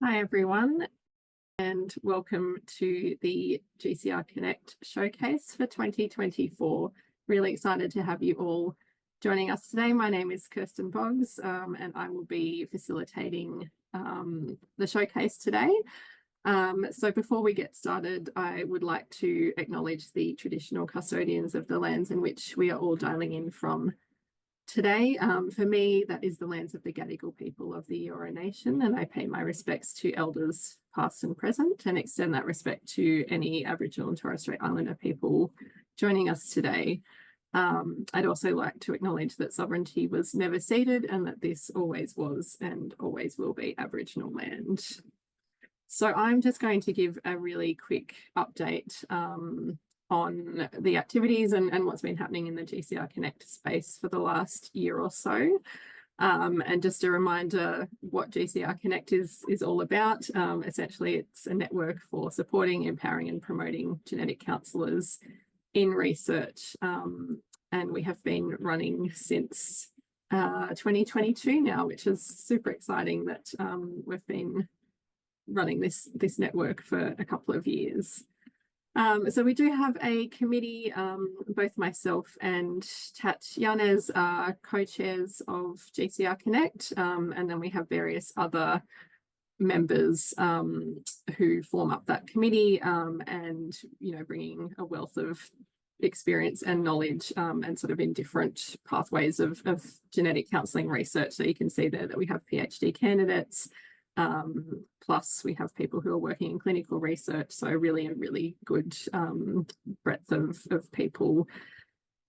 Hi everyone, and welcome to the GCR Connect Showcase for 2024. Really excited to have you all joining us today. My name is Kirsten Boggs, and I will be facilitating the showcase today. So before we get started, I would like to acknowledge the traditional custodians of the lands in which we are all dialing in from today. For me, that is the lands of the Gadigal people of the Eora Nation, and I pay my respects to elders past and present and extend that respect to any Aboriginal and Torres Strait Islander people joining us today. I'd also like to acknowledge that sovereignty was never ceded and that this always was and always will be Aboriginal land. So I'm just going to give a really quick update on the activities and what's been happening in the GCR Connect space for the last year or so. And just a reminder what GCR Connect is all about. Essentially, it's a network for supporting, empowering and promoting genetic counsellors in research. And we have been running since 2022 now, which is super exciting that we've been running this network for a couple of years. So we do have a committee, both myself and Tat Yanez are co-chairs of GCR Connect, and then we have various other members who form up that committee and, bringing a wealth of experience and knowledge and sort of in different pathways of genetic counselling research. So you can see there that we have PhD candidates, plus we have people who are working in clinical research, so really a really good breadth of people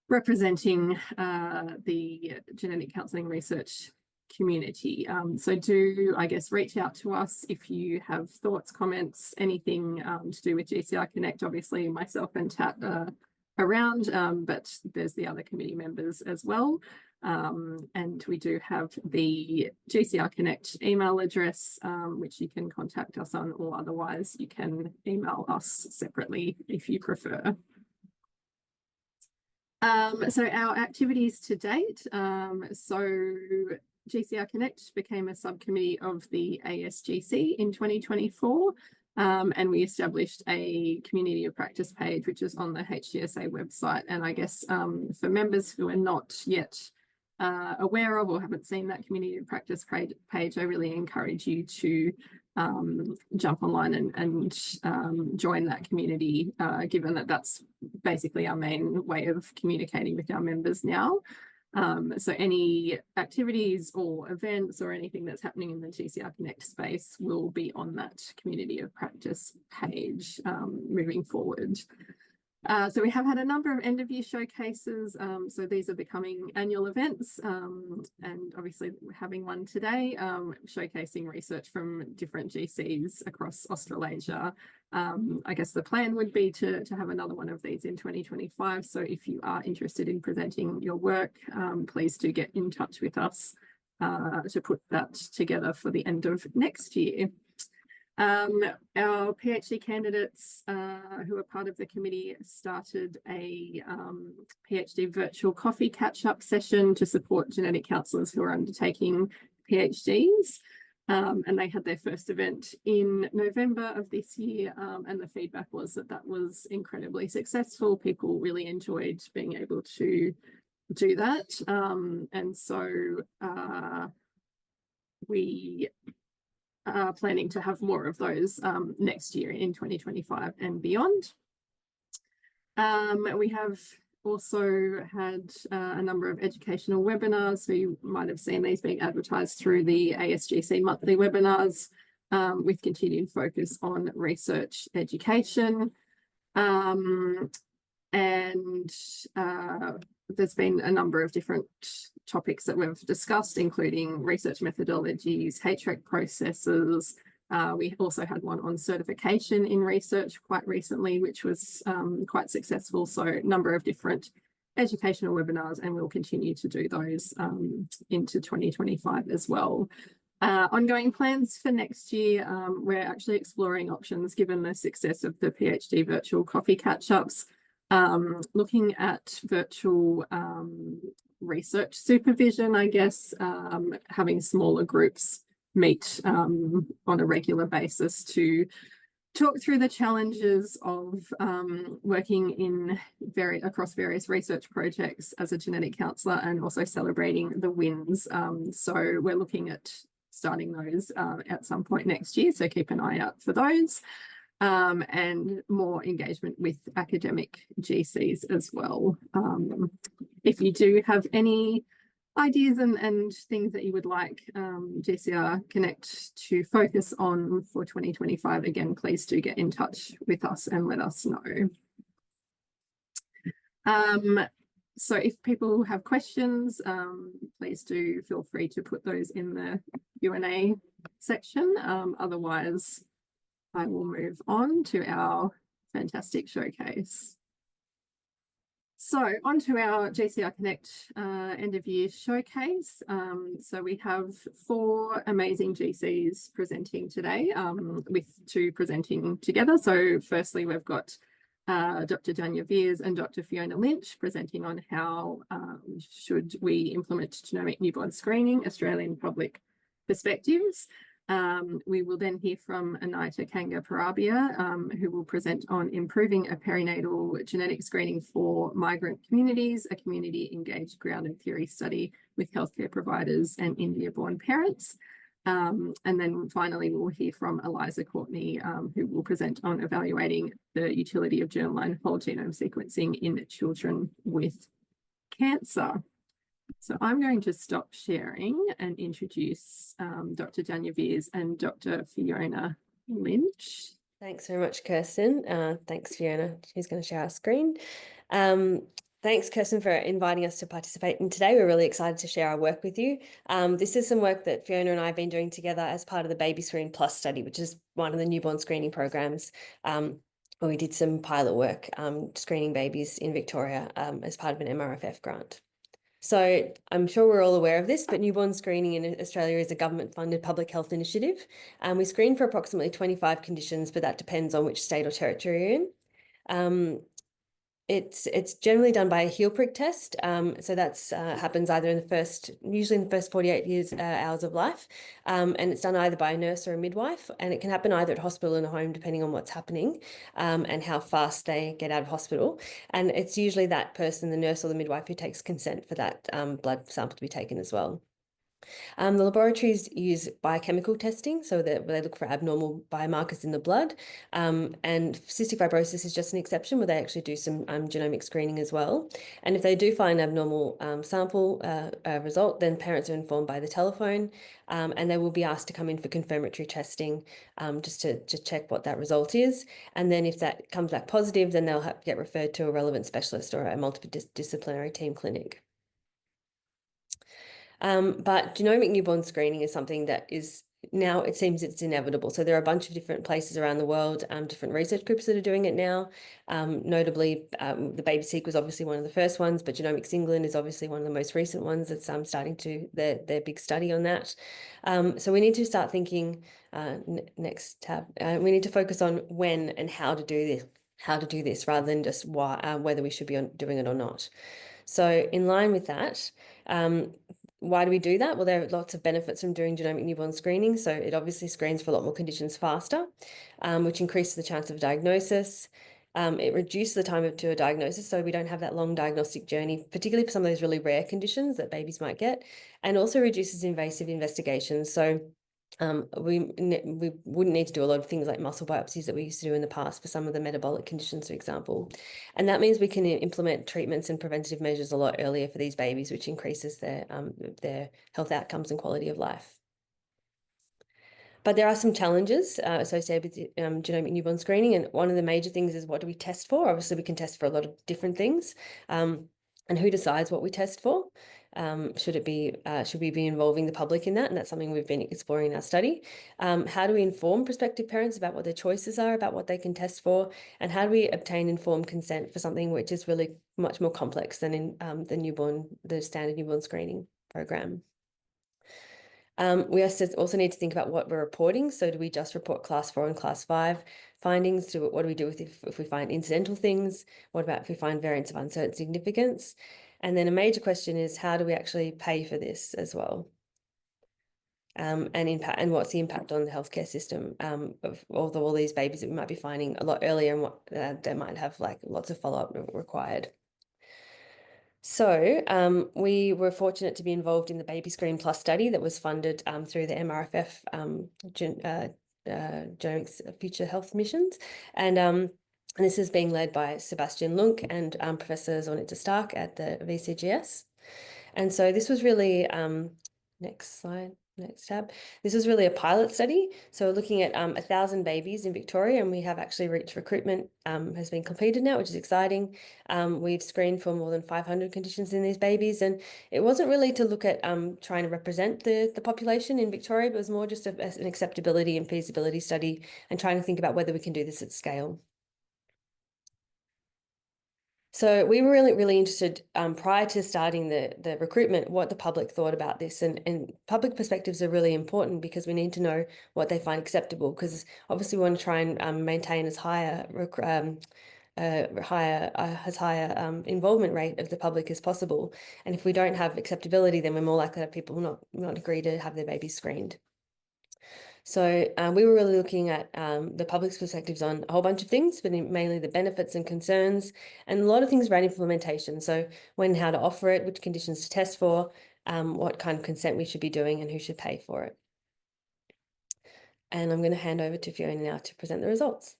representing the genetic counselling research community. So do, I guess, reach out to us if you have thoughts, comments, anything to do with GCR Connect. Obviously myself and Tat are around, but there's the other committee members as well. And we do have the GCR Connect email address, which you can contact us on, or otherwise you can email us separately if you prefer. So our activities to date, so GCR Connect became a subcommittee of the ASGC in 2024. And we established a community of practice page, which is on the HGSA website. And I guess for members who are not yet aware of or haven't seen that community of practice page, I really encourage you to jump online and join that community, given that that's basically our main way of communicating with our members now. So any activities or events or anything that's happening in the GCR Connect space will be on that community of practice page moving forward. So we have had a number of end of year showcases. So these are becoming annual events, and obviously we're having one today, showcasing research from different GCs across Australasia. I guess the plan would be to have another one of these in 2025. So if you are interested in presenting your work, please do get in touch with us to put that together for the end of next year. Our PhD candidates who are part of the committee started a PhD virtual coffee catch-up session to support genetic counsellors who are undertaking PhDs. And they had their first event in November of this year, and the feedback was that was incredibly successful. People really enjoyed being able to do that. And so we are planning to have more of those next year in 2025 and beyond. We have also had a number of educational webinars, so you might have seen these being advertised through the ASGC monthly webinars, with continued focus on research education. And there's been a number of different topics that we've discussed, including research methodologies, HREC processes. We also had one on certification in research quite recently, which was quite successful. So a number of different educational webinars, and we'll continue to do those into 2025 as well. Ongoing plans for next year, we're actually exploring options given the success of the PhD virtual coffee catch-ups, looking at virtual research supervision, I guess, having smaller groups meet on a regular basis to talk through the challenges of working in across various research projects as a genetic counsellor, and also celebrating the wins. So we're looking at starting those at some point next year, so keep an eye out for those. And more engagement with academic GCs as well. If you do have any ideas and things that you would like GCR Connect to focus on for 2025, again, please do get in touch with us and let us know. So if people have questions, please do feel free to put those in the Q&A section. Otherwise, I will move on to our fantastic showcase. So onto our GCR Connect end of year showcase. So we have 4 amazing GCs presenting today, with 2 presenting together. So firstly, we've got Dr. Janya Veers and Dr. Fiona Lynch presenting on how should we implement genomic newborn screening, Australian public perspectives. We will then hear from Anita Kanga-Parabia, who will present on improving a perinatal genetic screening for migrant communities, a community-engaged grounded theory study with healthcare providers and India-born parents. And then finally, we'll hear from Eliza Courtney, who will present on evaluating the utility of germline whole genome sequencing in children with cancer. So I'm going to stop sharing and introduce Dr. Janya Veers and Dr. Fiona Lynch. Thanks very much, Kirsten. Thanks, Fiona. She's going to share our screen. Thanks, Kirsten, for inviting us to participate in today. We're really excited to share our work with you. This is some work that Fiona and I have been doing together as part of the Baby Screen Plus study, which is one of the newborn screening programs where we did some pilot work screening babies in Victoria as part of an MRFF grant. So I'm sure we're all aware of this, but newborn screening in Australia is a government-funded public health initiative. We screen for approximately 25 conditions, but that depends on which state or territory you're in. It's generally done by a heel prick test. So that's happens either usually in the first 48 hours of life. And it's done either by a nurse or a midwife. And it can happen either at hospital or in the home, depending on what's happening and how fast they get out of hospital. And it's usually that person, the nurse or the midwife, who takes consent for that blood sample to be taken as well. The laboratories use biochemical testing, so that they look for abnormal biomarkers in the blood. And cystic fibrosis is just an exception, where they actually do some genomic screening as well. And if they do find an abnormal sample result, then parents are informed by the telephone, and they will be asked to come in for confirmatory testing just to check what that result is. And then if that comes back positive, then they'll have to get referred to a relevant specialist or a multidisciplinary team clinic. But genomic newborn screening is something that is now, it seems it's inevitable. So there are a bunch of different places around the world, different research groups that are doing it now. Notably, the BabySeq was obviously one of the first ones, but Genomics England is obviously one of the most recent ones that's starting to their big study on that. So we need to start thinking, next tab, we need to focus on when and how to do this rather than just whether we should be doing it or not. So in line with that, why do we do that? Well, there are lots of benefits from doing genomic newborn screening. So it obviously screens for a lot more conditions faster, which increases the chance of diagnosis. It reduces the time to a diagnosis, so we don't have that long diagnostic journey, particularly for some of those really rare conditions that babies might get, and also reduces invasive investigations. So we wouldn't need to do a lot of things like muscle biopsies that we used to do in the past for some of the metabolic conditions, for example. And that means we can implement treatments and preventative measures a lot earlier for these babies, which increases their health outcomes and quality of life. But there are some challenges associated with genomic newborn screening. And one of the major things is, what do we test for? Obviously, we can test for a lot of different things. And who decides what we test for? Should we be involving the public in that? And that's something we've been exploring in our study. How do we inform prospective parents about what their choices are, about what they can test for? And how do we obtain informed consent for something which is really much more complex than in the standard newborn screening program? We also need to think about what we're reporting. So do we just report class 4 and class 5 findings? What do we do if we find incidental things? What about if we find variants of uncertain significance? And then a major question is, how do we actually pay for this as well? and what's the impact on the healthcare system of all these babies that we might be finding a lot earlier, and what they might have like lots of follow-up required. So we were fortunate to be involved in the Baby Screen Plus study that was funded through the MRFF Genomics Future Health Missions, and this is being led by Sebastian Lunk and Professor Zornitza Stark at the VCGS. And so this was really, next slide, next tab. This was really a pilot study. So looking at 1,000 babies in Victoria, and we have actually reached recruitment, has been completed now, which is exciting. We've screened for more than 500 conditions in these babies, and it wasn't really to look at trying to represent the population in Victoria, but it was more just an acceptability and feasibility study and trying to think about whether we can do this at scale. So we were really interested prior to starting the recruitment, what the public thought about this, and public perspectives are really important because we need to know what they find acceptable, because obviously we want to try and maintain as higher involvement rate of the public as possible. And if we don't have acceptability, then we're more likely to have people not agree to have their babies screened. So we were really looking at the public's perspectives on a whole bunch of things, but mainly the benefits and concerns, and a lot of things around implementation. So when, how to offer it, which conditions to test for, what kind of consent we should be doing, and who should pay for it. And I'm going to hand over to Fiona now to present the results.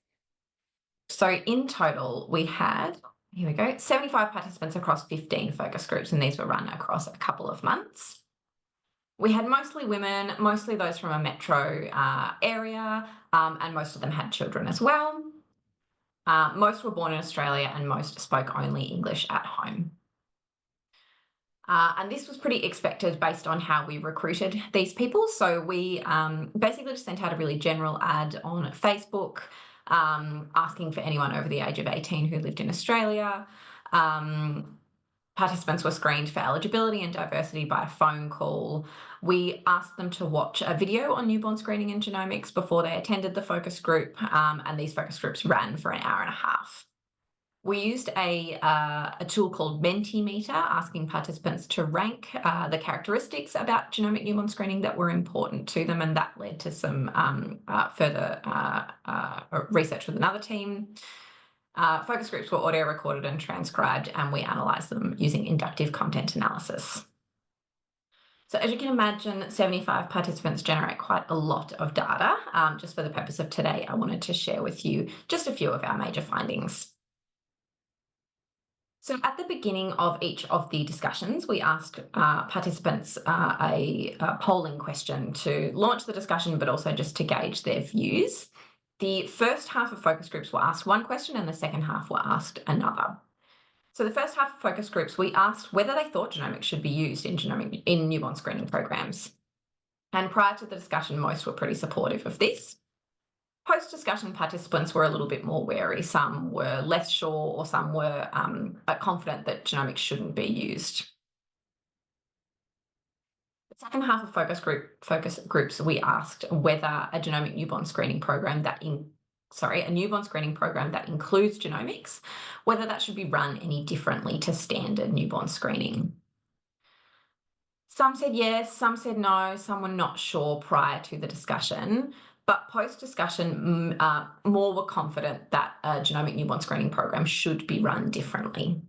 So in total, we had, here we go, 75 participants across 15 focus groups, and these were run across a couple of months. We had mostly women, mostly those from a metro area, and most of them had children as well. Most were born in Australia, and most spoke only English at home. And this was pretty expected based on how we recruited these people. So we basically just sent out a really general ad on Facebook, asking for anyone over the age of 18 who lived in Australia. Participants were screened for eligibility and diversity by a phone call. We asked them to watch a video on newborn screening and genomics before they attended the focus group, and these focus groups ran for an hour and a half. We used a tool called Mentimeter, asking participants to rank the characteristics about genomic newborn screening that were important to them, and that led to some further research with another team. Focus groups were audio recorded and transcribed, and we analysed them using inductive content analysis. So as you can imagine, 75 participants generate quite a lot of data. Just for the purpose of today, I wanted to share with you just a few of our major findings. So at the beginning of each of the discussions, we asked participants a polling question to launch the discussion, but also just to gauge their views. The first half of focus groups were asked one question, and the second half were asked another. So the first half of focus groups, we asked whether they thought genomics should be used in newborn screening programs. And prior to the discussion, most were pretty supportive of this. Post-discussion, participants were a little bit more wary. Some were less sure, or some were confident that genomics shouldn't be used. The second half of focus groups, we asked whether a genomic newborn screening program that includes genomics, whether that should be run any differently to standard newborn screening. Some said yes, some said no, some were not sure prior to the discussion, but post-discussion, more were confident that a genomic newborn screening program should be run differently.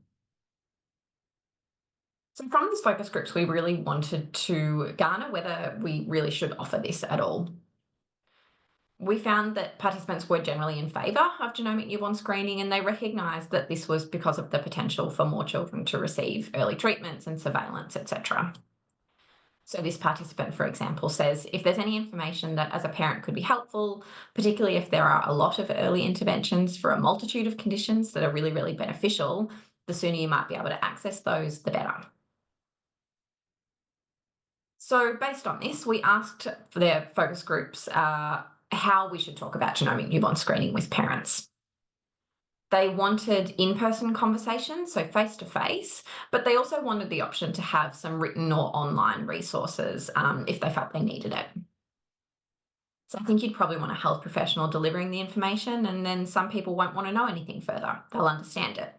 So from these focus groups, we really wanted to garner whether we really should offer this at all. We found that participants were generally in favour of genomic newborn screening, and they recognised that this was because of the potential for more children to receive early treatments and surveillance, etc. So this participant, for example, says, if there's any information that as a parent could be helpful, particularly if there are a lot of early interventions for a multitude of conditions that are really, really beneficial, the sooner you might be able to access those, the better. So based on this, we asked for their focus groups how we should talk about genomic newborn screening with parents. They wanted in-person conversations, so face-to-face, but they also wanted the option to have some written or online resources if they felt they needed it. So I think you'd probably want a health professional delivering the information, and then some people won't want to know anything further. They'll understand it.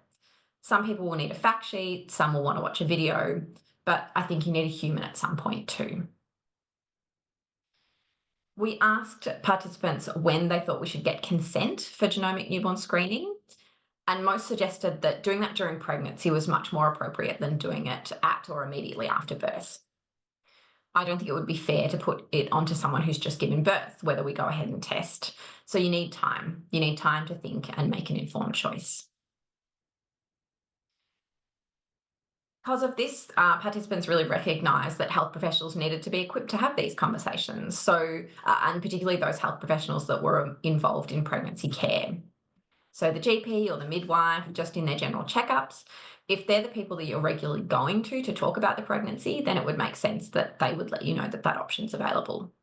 Some people will need a fact sheet, some will want to watch a video, but I think you need a human at some point too. We asked participants when they thought we should get consent for genomic newborn screening, and most suggested that doing that during pregnancy was much more appropriate than doing it at or immediately after birth. I don't think it would be fair to put it onto someone who's just given birth, whether we go ahead and test. So you need time. You need time to think and make an informed choice. Because of this, participants really recognised that health professionals needed to be equipped to have these conversations. So, and particularly those health professionals that were involved in pregnancy care. So the GP or the midwife, just in their general checkups, if they're the people that you're regularly going to talk about the pregnancy, then it would make sense that they would let you know that that option's available.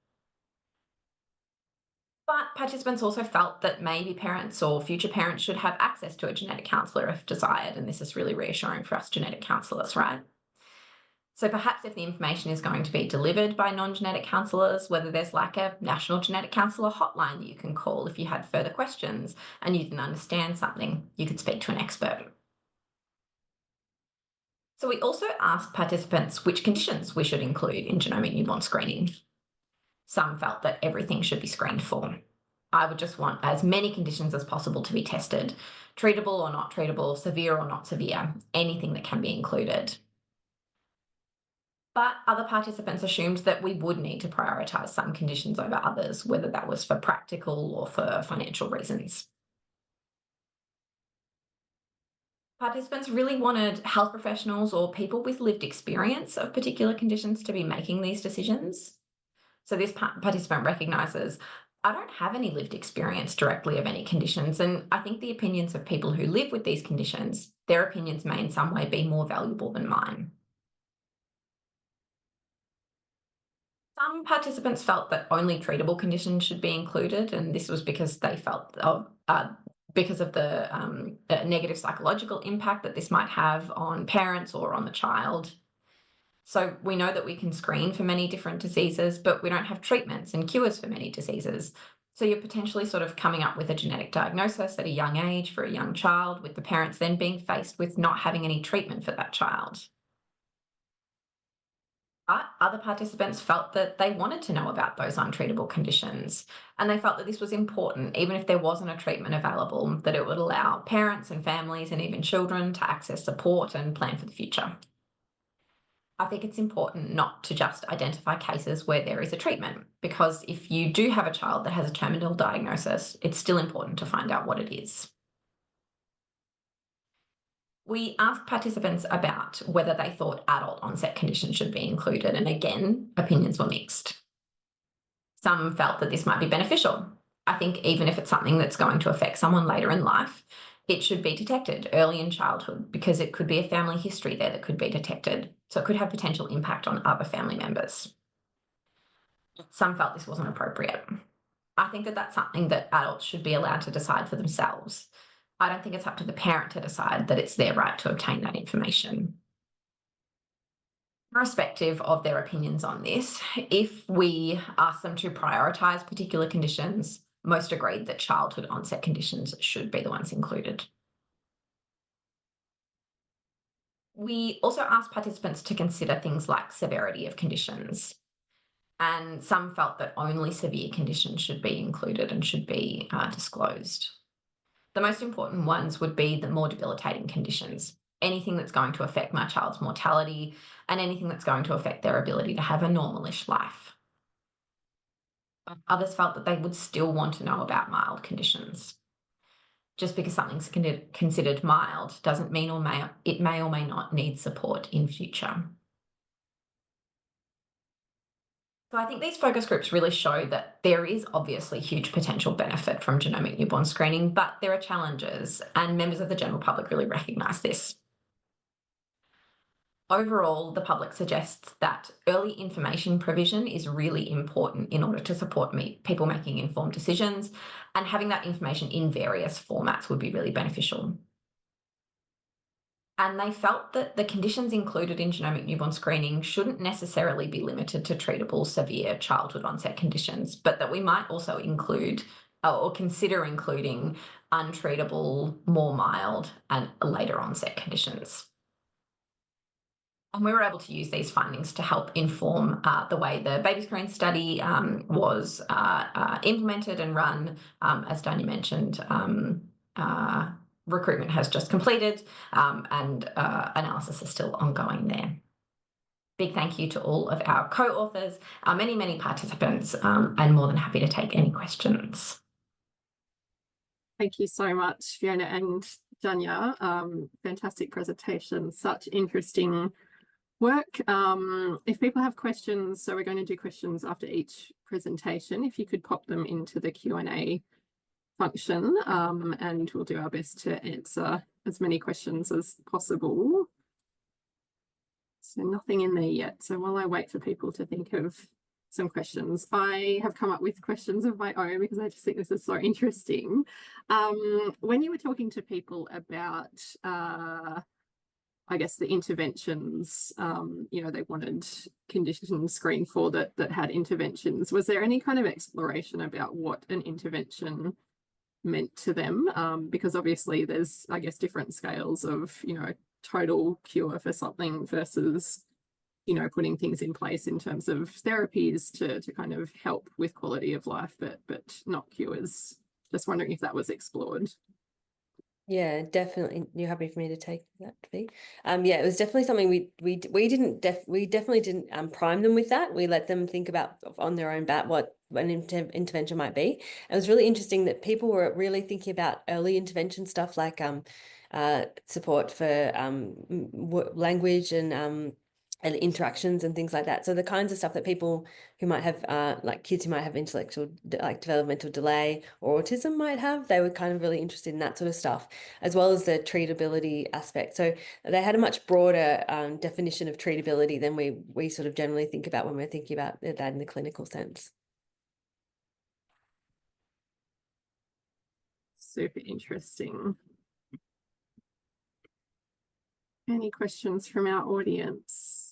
But participants also felt that maybe parents or future parents should have access to a genetic counsellor if desired, and this is really reassuring for us genetic counsellors, right? So perhaps if the information is going to be delivered by non-genetic counsellors, whether there's like a national genetic counsellor hotline that you can call if you had further questions and you didn't understand something, you could speak to an expert. So we also asked participants which conditions we should include in genomic newborn screening. Some felt that everything should be screened for. I would just want as many conditions as possible to be tested, treatable or not treatable, severe or not severe, anything that can be included. But other participants assumed that we would need to prioritise some conditions over others, whether that was for practical or for financial reasons. Participants really wanted health professionals or people with lived experience of particular conditions to be making these decisions. So this participant recognises, I don't have any lived experience directly of any conditions, and I think the opinions of people who live with these conditions, their opinions may in some way be more valuable than mine. Some participants felt that only treatable conditions should be included, and this was because they felt because of the negative psychological impact that this might have on parents or on the child. So we know that we can screen for many different diseases, but we don't have treatments and cures for many diseases. So you're potentially sort of coming up with a genetic diagnosis at a young age for a young child, with the parents then being faced with not having any treatment for that child. But other participants felt that they wanted to know about those untreatable conditions, and they felt that this was important, even if there wasn't a treatment available, that it would allow parents and families and even children to access support and plan for the future. I think it's important not to just identify cases where there is a treatment, because if you do have a child that has a terminal diagnosis, it's still important to find out what it is. We asked participants about whether they thought adult onset conditions should be included, and again, opinions were mixed. Some felt that this might be beneficial. I think even if it's something that's going to affect someone later in life, it should be detected early in childhood, because it could be a family history there that could be detected, so it could have potential impact on other family members. Some felt this wasn't appropriate. I think that that's something that adults should be allowed to decide for themselves. I don't think it's up to the parent to decide that it's their right to obtain that information. Irrespective of their opinions on this, if we ask them to prioritise particular conditions, most agreed that childhood onset conditions should be the ones included. We also asked participants to consider things like severity of conditions, and some felt that only severe conditions should be included and should be disclosed. The most important ones would be the more debilitating conditions, anything that's going to affect my child's mortality and anything that's going to affect their ability to have a normalish life. Others felt that they would still want to know about mild conditions. Just because something's considered mild doesn't mean it may or may not need support in future. So I think these focus groups really show that there is obviously huge potential benefit from genomic newborn screening, but there are challenges, and members of the general public really recognise this. Overall, the public suggests that early information provision is really important in order to support people making informed decisions, and having that information in various formats would be really beneficial. And they felt that the conditions included in genomic newborn screening shouldn't necessarily be limited to treatable severe childhood onset conditions, but that we might also include or consider including untreatable, more mild and later onset conditions. And we were able to use these findings to help inform the way the baby screen study was implemented and run. As Dania mentioned, recruitment has just completed and analysis is still ongoing there. Big thank you to all of our co-authors, our many, many participants, and more than happy to take any questions. Thank you so much, Fiona and Dania. Fantastic presentation, such interesting work. If people have questions, so we're going to do questions after each presentation, if you could pop them into the Q&A function, and we'll do our best to answer as many questions as possible. So nothing in there yet. So while I wait for people to think of some questions, I have come up with questions of my own because I just think this is so interesting. When you were talking to people about, I guess, the interventions, you know, they wanted conditions screened for that had interventions. Was there any kind of exploration about what an intervention meant to them? Because obviously there's, I guess, different scales of, you know, total cure for something versus, you know, putting things in place in terms of therapies to kind of help with quality of life, but not cures. Just wondering if that was explored. Yeah, definitely. You're happy for me to take that, Fee? Yeah, it was definitely something we definitely didn't prime them with that. We let them think about on their own bat what an intervention might be. It was really interesting that people were really thinking about early intervention stuff like support for language and interactions and things like that. So the kinds of stuff that people who might have like kids who might have intellectual developmental delay or autism might have, they were kind of really interested in that sort of stuff, as well as the treatability aspect. So they had a much broader definition of treatability than we sort of generally think about when we're thinking about that in the clinical sense. Super interesting. Any questions from our audience?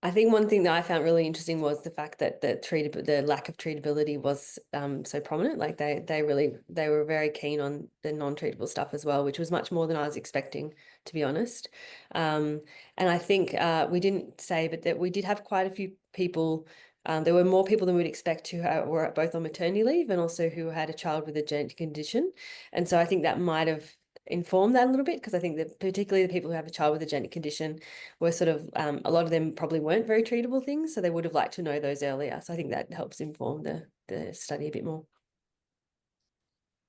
I think one thing that I found really interesting was the fact that the lack of treatability was so prominent. Like they were very keen on the non-treatable stuff as well, which was much more than I was expecting, to be honest. And I think we didn't say, but that we did have quite a few people. There were more people than we'd expect who were both on maternity leave and also who had a child with a genetic condition. And so I think that might have informed that a little bit, because I think that particularly the people who have a child with a genetic condition were sort of, a lot of them probably weren't very treatable things, so they would have liked to know those earlier. So I think that helps inform the study a bit more.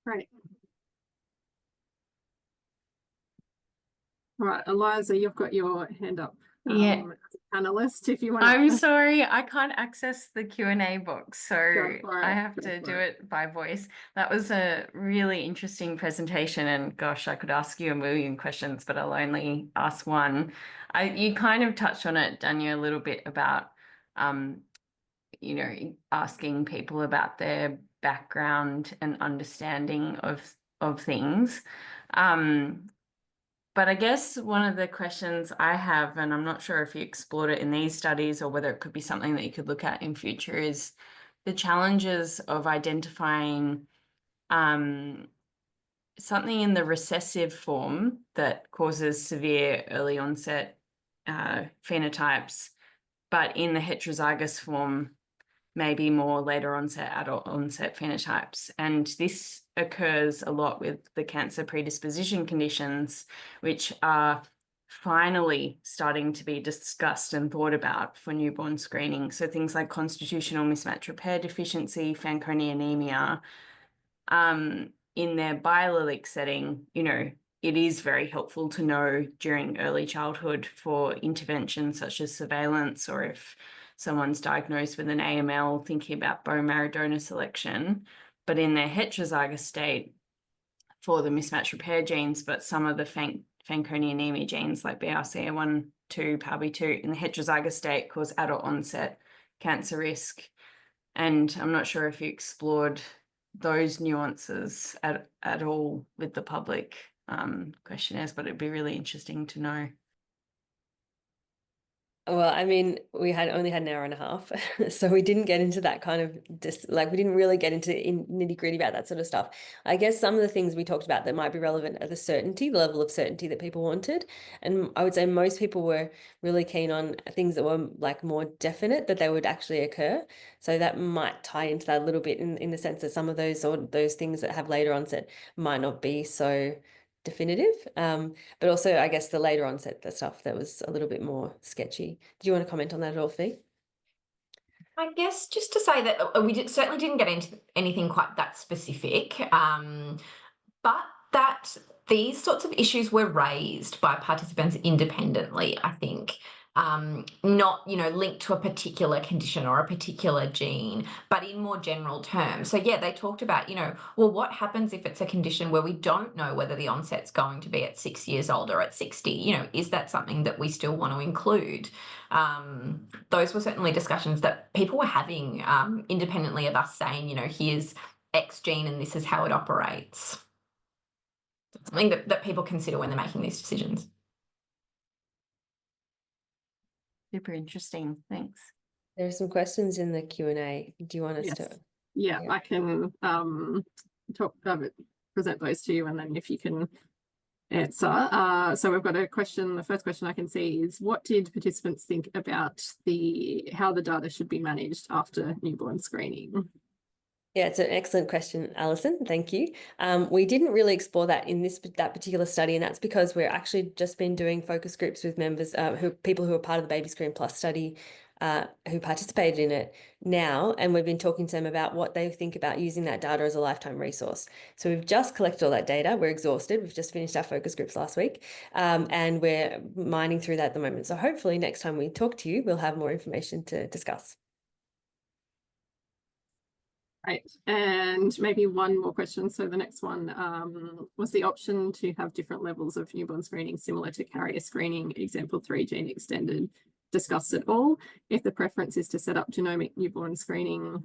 Right. All right, Eliza, you've got your hand up. Yeah. As a panelist, if you want. I'm sorry, I can't access the Q&A box, so I have to do it by voice. That was a really interesting presentation, and gosh, I could ask you a million questions, but I'll only ask one. You kind of touched on it, Dania, a little bit about, you know, asking people about their background and understanding of things. But I guess one of the questions I have, and I'm not sure if you explored it in these studies or whether it could be something that you could look at in future, is the challenges of identifying something in the recessive form that causes severe early onset phenotypes, but in the heterozygous form, maybe more later onset, adult onset phenotypes. And this occurs a lot with the cancer predisposition conditions, which are finally starting to be discussed and thought about for newborn screening. So things like constitutional mismatch repair deficiency, Fanconi anemia. In their biallelic setting, you know, it is very helpful to know during early childhood for interventions such as surveillance, or if someone's diagnosed with an AML, thinking about bone marrow donor selection. But in their heterozygous state, for the mismatch repair genes, but some of the Fanconi anemia genes like BRCA1, 2, PALB2 in the heterozygous state cause adult onset cancer risk. And I'm not sure if you explored those nuances at all with the public questionnaires, but it'd be really interesting to know. Well, I mean, we only had an hour and a half, so we didn't get into that kind of we didn't really get into nitty gritty about that sort of stuff. I guess some of the things we talked about that might be relevant are the level of certainty that people wanted. And I would say most people were really keen on things that were like more definite, that they would actually occur. So that might tie into that a little bit in the sense that some of those things that have later onset might not be so definitive. But also I guess the later onset, the stuff that was a little bit more sketchy. Do you want to comment on that at all, Fee? I guess just to say that certainly didn't get into anything quite that specific, but that these sorts of issues were raised by participants independently, I think. Not, linked to a particular condition or a particular gene, but in more general terms. So yeah, they talked about, well, what happens if it's a condition where we don't know whether the onset's going to be at 6 years old or at 60? Is that something that we still want to include? Those were certainly discussions that people were having independently of us saying, here's X gene and this is how it operates. Something that people consider when they're making these decisions. Super interesting. Thanks. There are some questions in the Q&A. Do you want us to? Yeah, I can present those to you, and then if you can answer. So we've got a question. The first question I can see is, what did participants think about how the data should be managed after newborn screening? Yeah, it's an excellent question, Alison. Thank you. We didn't really explore that in that particular study, and that's because we're actually just been doing focus groups with members, people who are part of the Baby Screen Plus study, who participated in it now, and we've been talking to them about what they think about using that data as a lifetime resource. So we've just collected all that data. We're exhausted. We've just finished our focus groups last week, and we're mining through that at the moment. So hopefully next time we talk to you, we'll have more information to discuss. Right, and maybe one more question. So the next one was the option to have different levels of newborn screening similar to carrier screening, example 3 gene extended, discussed at all. If the preference is to set up genomic newborn screening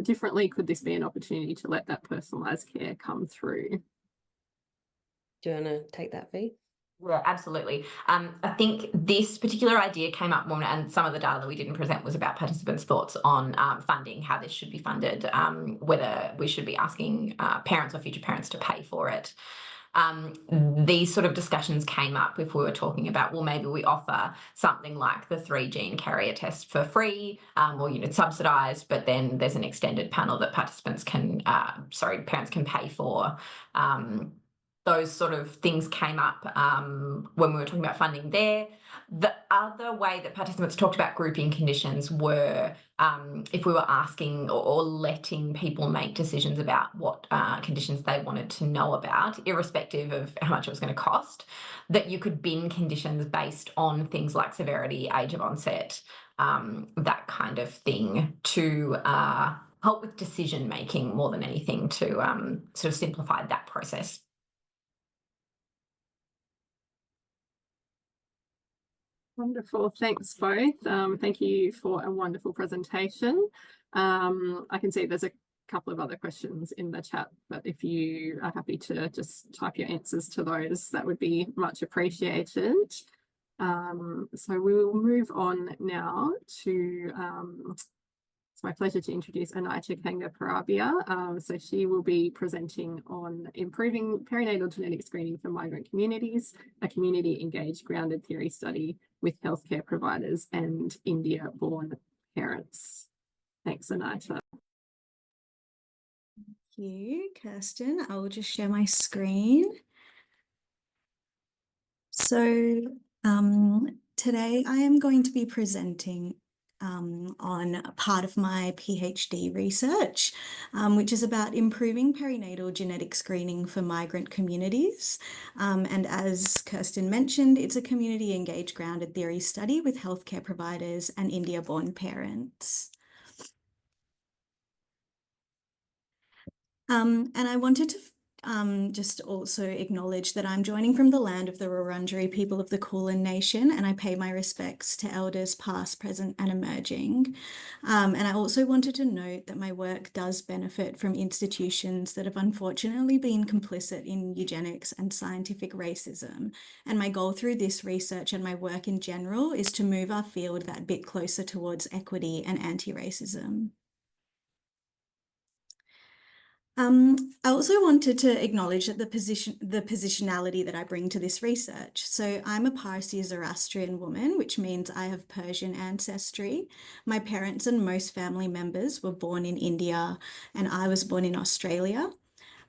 differently, could this be an opportunity to let that personalised care come through? Do you want to take that, Fee? Yeah, absolutely. I think this particular idea came up more, and some of the data that we didn't present was about participants' thoughts on funding, how this should be funded, whether we should be asking parents or future parents to pay for it. These sort of discussions came up if we were talking about, well, maybe we offer something like the 3 gene carrier test for free, or subsidised, but then there's an extended panel that parents can pay for. Those sort of things came up when we were talking about funding there. The other way that participants talked about grouping conditions were if we were asking or letting people make decisions about what conditions they wanted to know about, irrespective of how much it was going to cost, that you could bin conditions based on things like severity, age of onset, that kind of thing, to help with decision making more than anything, to sort of simplify that process. Wonderful, thanks both. Thank you for a wonderful presentation. I can see there's a couple of other questions in the chat, but if you are happy to just type your answers to those, that would be much appreciated. So we will move on now to it's my pleasure to introduce Anita Kanga-Parabia. So she will be presenting on improving perinatal genetic screening for migrant communities, a community engaged grounded theory study with healthcare providers and India-born parents. Thanks, Anita. Thank you, Kirsten. I will just share my screen. So today I am going to be presenting on part of my PhD research, which is about improving perinatal genetic screening for migrant communities. And as Kirsten mentioned, it's a community engaged grounded theory study with healthcare providers and India-born parents. And I wanted to just also acknowledge that I'm joining from the land of the Wurundjeri people of the Kulin Nation, and I pay my respects to elders past, present, and emerging. And I also wanted to note that my work does benefit from institutions that have unfortunately been complicit in eugenics and scientific racism. And my goal through this research and my work in general is to move our field that bit closer towards equity and anti-racism. I also wanted to acknowledge that the positionality that I bring to this research. So I'm a Parsi Zoroastrian woman, which means I have Persian ancestry. My parents and most family members were born in India, and I was born in Australia.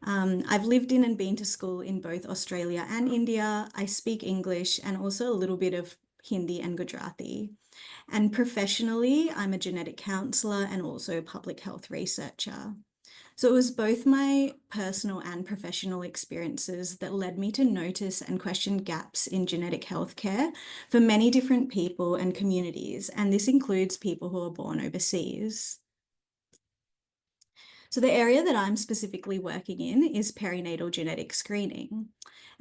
I've lived in and been to school in both Australia and India. I speak English and also a little bit of Hindi and Gujarati. And professionally, I'm a genetic counsellor and also a public health researcher. So it was both my personal and professional experiences that led me to notice and question gaps in genetic healthcare for many different people and communities, and this includes people who are born overseas. So the area that I'm specifically working in is perinatal genetic screening.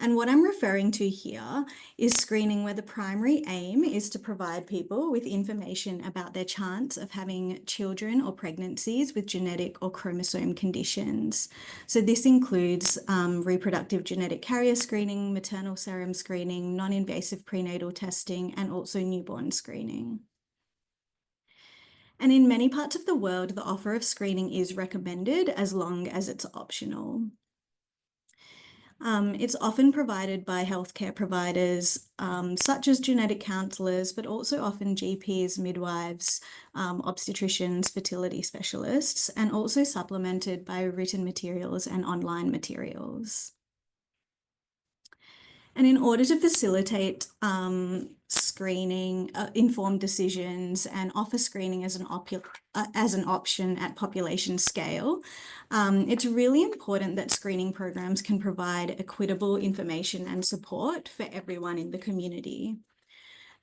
And what I'm referring to here is screening where the primary aim is to provide people with information about their chance of having children or pregnancies with genetic or chromosome conditions. So this includes reproductive genetic carrier screening, maternal serum screening, non-invasive prenatal testing, and also newborn screening. And in many parts of the world, the offer of screening is recommended as long as it's optional. It's often provided by healthcare providers such as genetic counsellors, but also often GPs, midwives, obstetricians, fertility specialists, and also supplemented by written materials and online materials. And in order to facilitate screening, informed decisions, and offer screening as an option at population scale, it's really important that screening programs can provide equitable information and support for everyone in the community.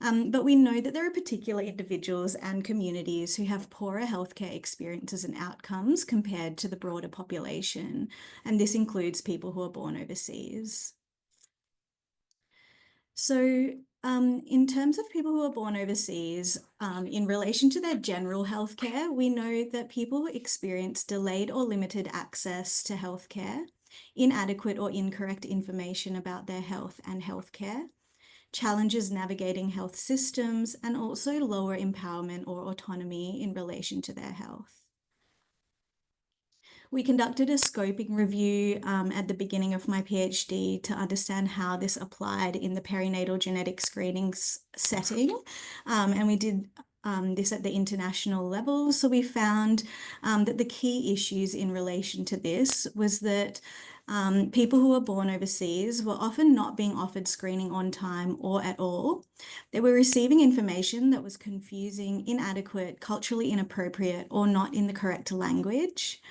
But we know that there are particular individuals and communities who have poorer healthcare experiences and outcomes compared to the broader population, and this includes people who are born overseas. So in terms of people who are born overseas, in relation to their general healthcare, we know that people experience delayed or limited access to healthcare, inadequate or incorrect information about their health and healthcare, challenges navigating health systems, and also lower empowerment or autonomy in relation to their health. We conducted a scoping review at the beginning of my PhD to understand how this applied in the perinatal genetic screening setting, and we did this at the international level. So we found that the key issues in relation to this was that people who were born overseas were often not being offered screening on time or at all. They were receiving information that was confusing, inadequate, culturally inappropriate, or not in the correct language.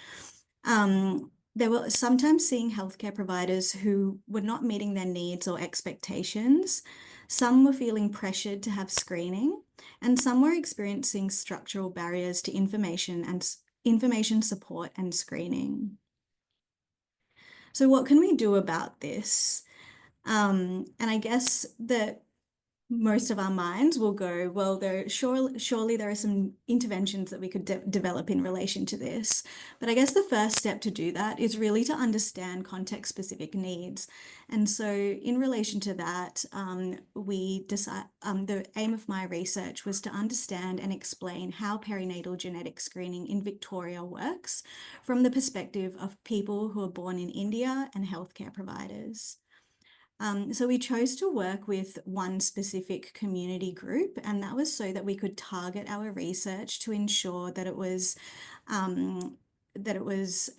They were sometimes seeing healthcare providers who were not meeting their needs or expectations. Some were feeling pressured to have screening, and some were experiencing structural barriers to information support and screening. So what can we do about this? And I guess that most of our minds will go, well, surely there are some interventions that we could develop in relation to this. But I guess the first step to do that is really to understand context-specific needs. And so in relation to that, the aim of my research was to understand and explain how perinatal genetic screening in Victoria works from the perspective of people who are born in India and healthcare providers. So we chose to work with one specific community group, and that was so that we could target our research to ensure that it was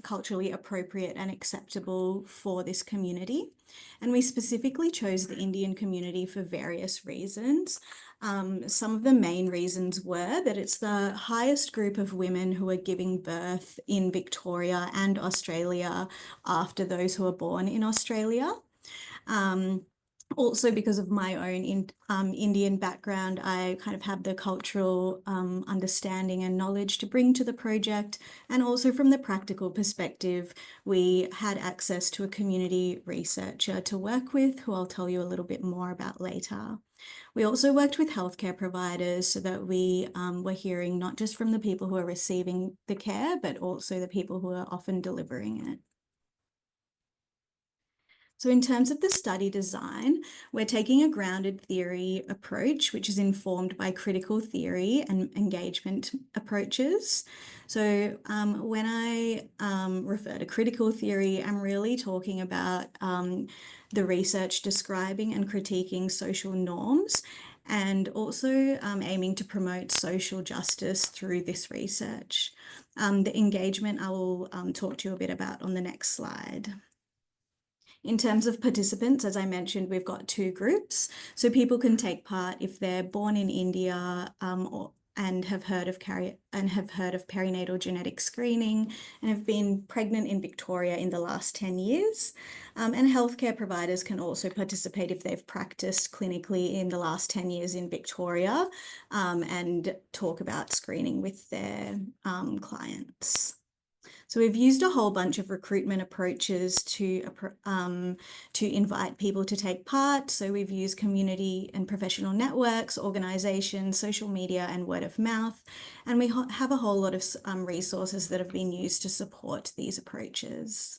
culturally appropriate and acceptable for this community. And we specifically chose the Indian community for various reasons. Some of the main reasons were that it's the highest group of women who are giving birth in Victoria and Australia after those who are born in Australia. Also, because of my own Indian background, I kind of have the cultural understanding and knowledge to bring to the project. And also from the practical perspective, we had access to a community researcher to work with, who I'll tell you a little bit more about later. We also worked with healthcare providers so that we were hearing not just from the people who are receiving the care, but also the people who are often delivering it. So in terms of the study design, we're taking a grounded theory approach, which is informed by critical theory and engagement approaches. So when I refer to critical theory, I'm really talking about the research describing and critiquing social norms, and also aiming to promote social justice through this research. The engagement I will talk to you a bit about on the next slide. In terms of participants, as I mentioned, we've got 2 groups. So people can take part if they're born in India and have heard of perinatal genetic screening and have been pregnant in Victoria in the last 10 years. And healthcare providers can also participate if they've practiced clinically in the last 10 years in Victoria and talk about screening with their clients. So we've used a whole bunch of recruitment approaches to invite people to take part. So we've used community and professional networks, organisations, social media and word of mouth. And we have a whole lot of resources that have been used to support these approaches.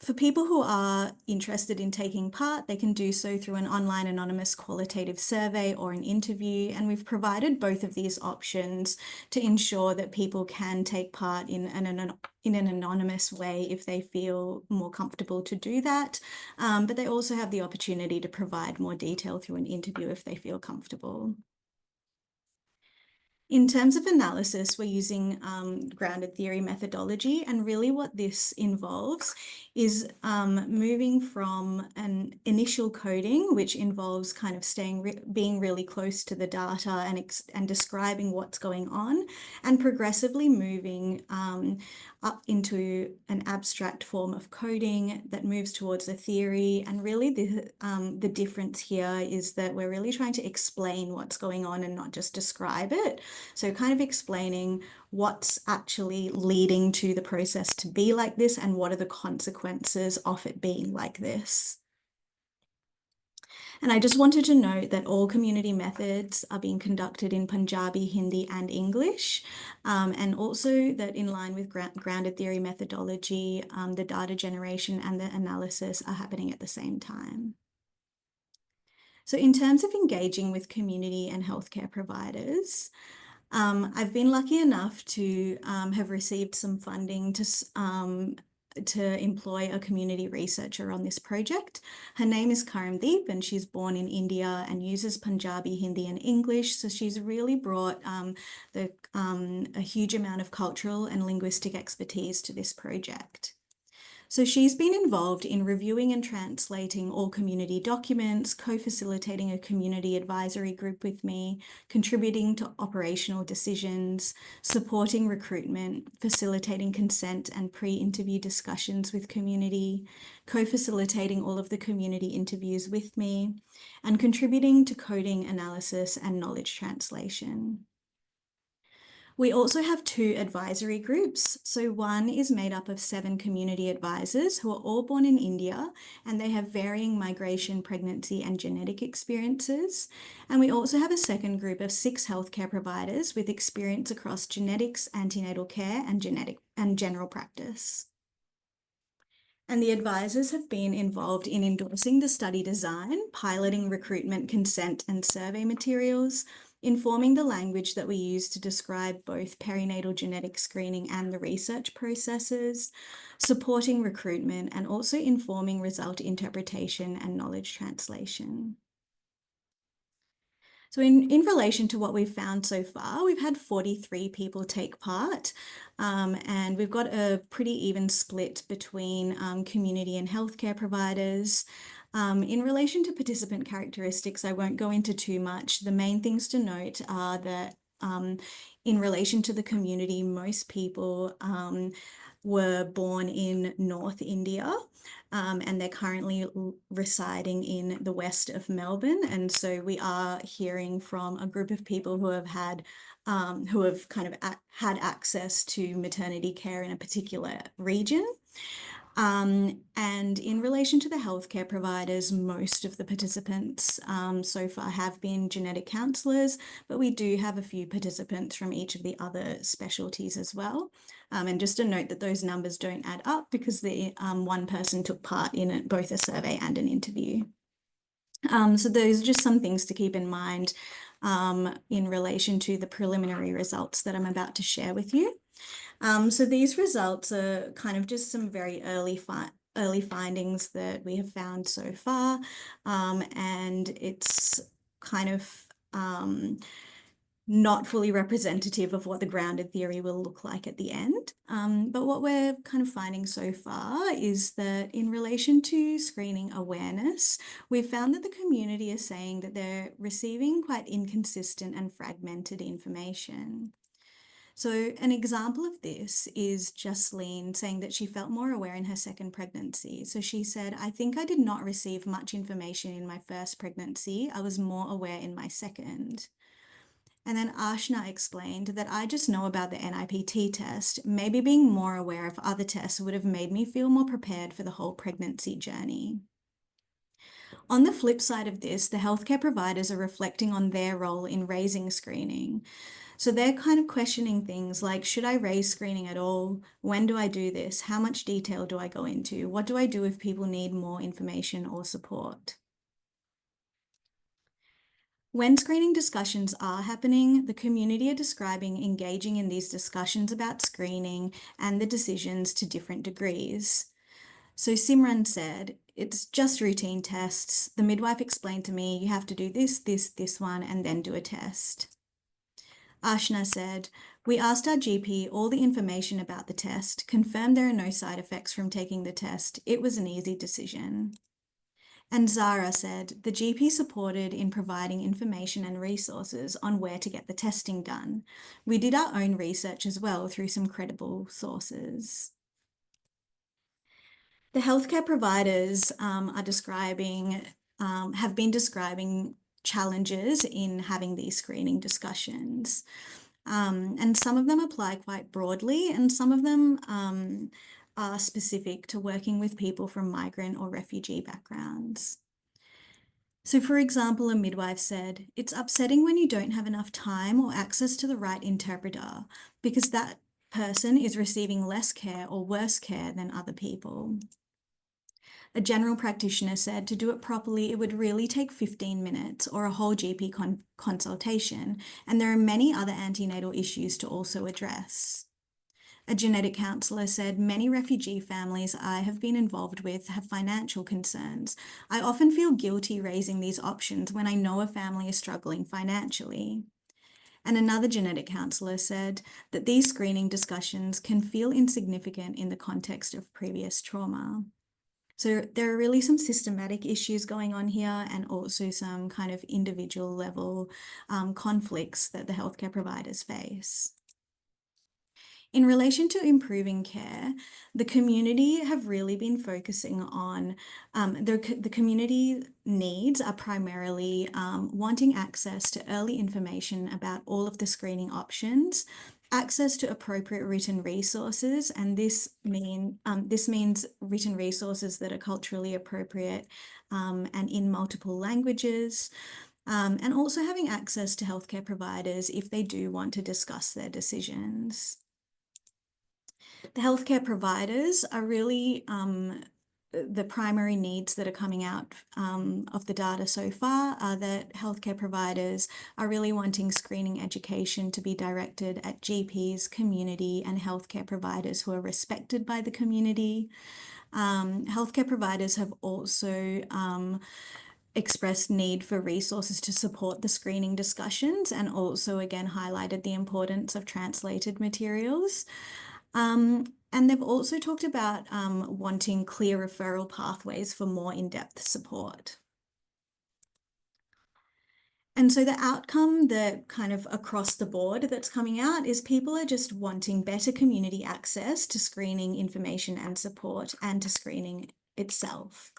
For people who are interested in taking part, they can do so through an online anonymous qualitative survey or an interview, and we've provided both of these options to ensure that people can take part in an anonymous way if they feel more comfortable to do that, but they also have the opportunity to provide more detail through an interview if they feel comfortable. In terms of analysis, we're using grounded theory methodology, and really what this involves is moving from an initial coding, which involves kind of being really close to the data and describing what's going on, and progressively moving up into an abstract form of coding that moves towards a theory. And really the difference here is that we're really trying to explain what's going on and not just describe it. So kind of explaining what's actually leading to the process to be like this and what are the consequences of it being like this. And I just wanted to note that all community methods are being conducted in Punjabi, Hindi and English, and also that in line with grounded theory methodology, the data generation and the analysis are happening at the same time. So in terms of engaging with community and healthcare providers, I've been lucky enough to have received some funding to employ a community researcher on this project. Her name is Karamdeep and she's born in India and uses Punjabi, Hindi and English. So she's really brought a huge amount of cultural and linguistic expertise to this project. So she's been involved in reviewing and translating all community documents, co-facilitating a community advisory group with me, contributing to operational decisions, supporting recruitment, facilitating consent and pre-interview discussions with community, co-facilitating all of the community interviews with me, and contributing to coding analysis and knowledge translation. We also have 2 advisory groups. So one is made up of 7 community advisors who are all born in India and they have varying migration, pregnancy and genetic experiences. And we also have a second group of 6 healthcare providers with experience across genetics, antenatal care and general practice. And the advisors have been involved in endorsing the study design, piloting recruitment, consent and survey materials, informing the language that we use to describe both perinatal genetic screening and the research processes, supporting recruitment, and also informing result interpretation and knowledge translation. So in relation to what we've found so far, we've had 43 people take part and we've got a pretty even split between community and healthcare providers. In relation to participant characteristics, I won't go into too much. The main things to note are that in relation to the community, most people were born in North India, and they're currently residing in the west of Melbourne. And so we are hearing from a group of people who have had had access to maternity care in a particular region. And in relation to the healthcare providers, most of the participants so far have been genetic counsellors, but we do have a few participants from each of the other specialties as well. And just a note that those numbers don't add up because the one person took part in both a survey and an interview. So those are just some things to keep in mind in relation to the preliminary results that I'm about to share with you. So these results are kind of just some very early findings that we have found so far, and it's kind of not fully representative of what the grounded theory will look like at the end. But what we're kind of finding so far is that in relation to screening awareness, we've found that the community is saying that they're receiving quite inconsistent and fragmented information. So an example of this is Justine saying that she felt more aware in her second pregnancy. So she said, "I think I did not receive much information in my first pregnancy. I was more aware in my second." And then Ashna explained that "I just know about the NIPT test. Maybe being more aware of other tests would have made me feel more prepared for the whole pregnancy journey." On the flip side of this, the healthcare providers are reflecting on their role in raising screening. So they're kind of questioning things like, should I raise screening at all? When do I do this? How much detail do I go into? What do I do if people need more information or support? When screening discussions are happening, the community are describing engaging in these discussions about screening and the decisions to different degrees. So Simran said, "It's just routine tests. The midwife explained to me, you have to do this, this one, and then do a test." Ashna said, "We asked our GP all the information about the test, confirmed there are no side effects from taking the test. It was an easy decision." And Zara said, "The GP supported in providing information and resources on where to get the testing done. We did our own research as well through some credible sources." The healthcare providers have been describing challenges in having these screening discussions. And some of them apply quite broadly, and some of them are specific to working with people from migrant or refugee backgrounds. So for example, a midwife said, "It's upsetting when you don't have enough time or access to the right interpreter because that person is receiving less care or worse care than other people." A general practitioner said to do it properly, it would really take 15 minutes or a whole GP consultation, and there are many other antenatal issues to also address. A genetic counsellor said, "Many refugee families I have been involved with have financial concerns. I often feel guilty raising these options when I know a family is struggling financially." And another genetic counsellor said that these screening discussions can feel insignificant in the context of previous trauma. So there are really some systematic issues going on here and also some kind of individual level conflicts that the healthcare providers face. In relation to improving care, the community have really been focusing on, the community needs are primarily wanting access to early information about all of the screening options, access to appropriate written resources, and this means written resources that are culturally appropriate and in multiple languages, and also having access to healthcare providers if they do want to discuss their decisions. The healthcare providers are really the primary needs that are coming out of the data so far are that healthcare providers are really wanting screening education to be directed at GPs, community, and healthcare providers who are respected by the community. Healthcare providers have also expressed need for resources to support the screening discussions and also again highlighted the importance of translated materials. And they've also talked about wanting clear referral pathways for more in-depth support. And so the outcome that kind of across the board that's coming out is people are just wanting better community access to screening information and support, and to screening itself.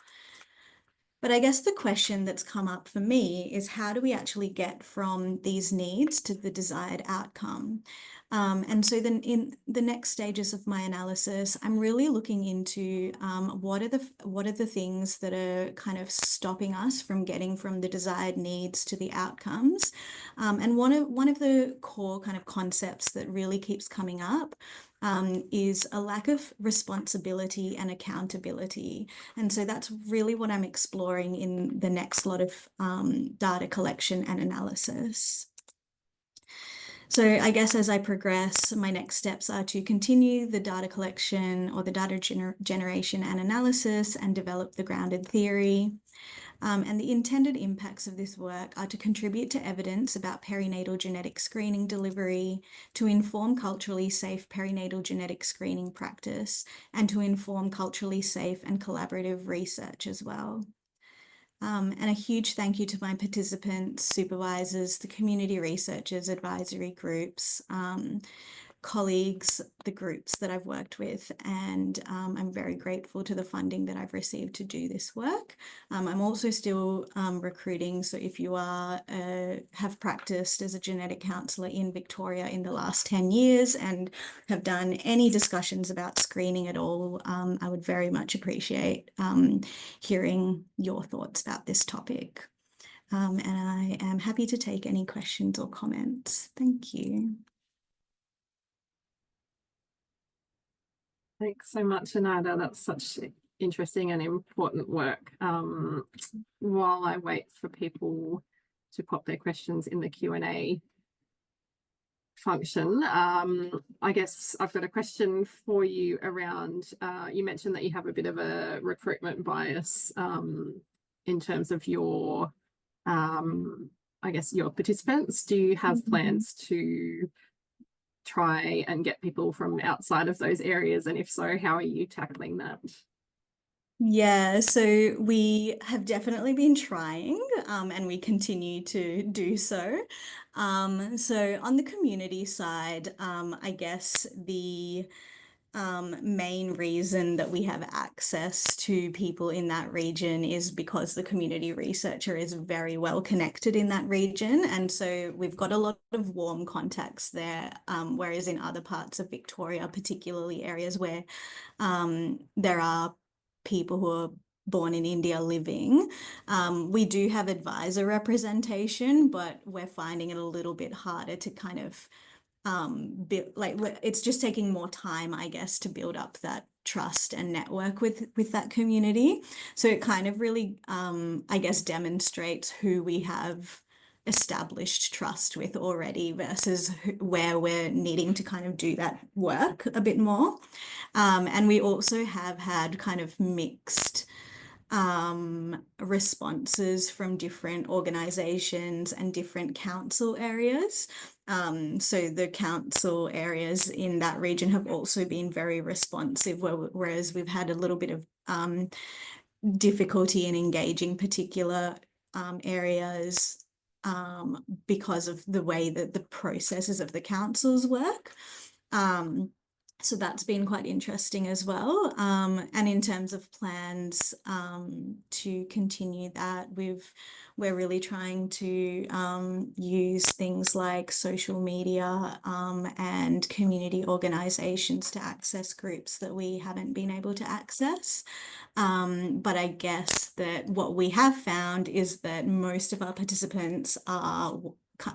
But I guess the question that's come up for me is, how do we actually get from these needs to the desired outcome? And so then in the next stages of my analysis, I'm really looking into what are the things that are kind of stopping us from getting from the desired needs to the outcomes. And one of the core kind of concepts that really keeps coming up is a lack of responsibility and accountability. And so that's really what I'm exploring in the next lot of data collection and analysis. So I guess as I progress, my next steps are to continue the data collection or the data generation and analysis, and develop the grounded theory. And the intended impacts of this work are to contribute to evidence about perinatal genetic screening delivery, to inform culturally safe perinatal genetic screening practice, and to inform culturally safe and collaborative research as well. And a huge thank you to my participants, supervisors, the community researchers, advisory groups, colleagues, the groups that I've worked with, and I'm very grateful to the funding that I've received to do this work. I'm also still recruiting, so if you are have practiced as a genetic counsellor in Victoria in the last 10 years and have done any discussions about screening at all, I would very much appreciate hearing your thoughts about this topic. And I am happy to take any questions or comments. Thank you. Thanks so much, Anada. That's such interesting and important work. While I wait for people to pop their questions in the Q&A function, I guess I've got a question for you around, you mentioned that you have a bit of a recruitment bias in terms of your, I guess, your participants. Do you have plans to try and get people from outside of those areas, and if so, how are you tackling that? Yeah, so we have definitely been trying, and we continue to do so. So on the community side, I guess the main reason that we have access to people in that region is because the community researcher is very well connected in that region. And so we've got a lot of warm contacts there, whereas in other parts of Victoria, particularly areas where there are people who are born in India living, we do have advisor representation, but we're finding it a little bit harder to kind of it's just taking more time, I guess, to build up that trust and network with that community. So it kind of really, I guess, demonstrates who we have established trust with already versus where we're needing to kind of do that work a bit more. And we also have had kind of mixed responses from different organizations and different council areas. So the council areas in that region have also been very responsive, whereas we've had a little bit of difficulty in engaging particular areas because of the way that the processes of the councils work. So that's been quite interesting as well. And in terms of plans to continue that, we're really trying to use things like social media and community organizations to access groups that we haven't been able to access. But I guess that what we have found is that most of our participants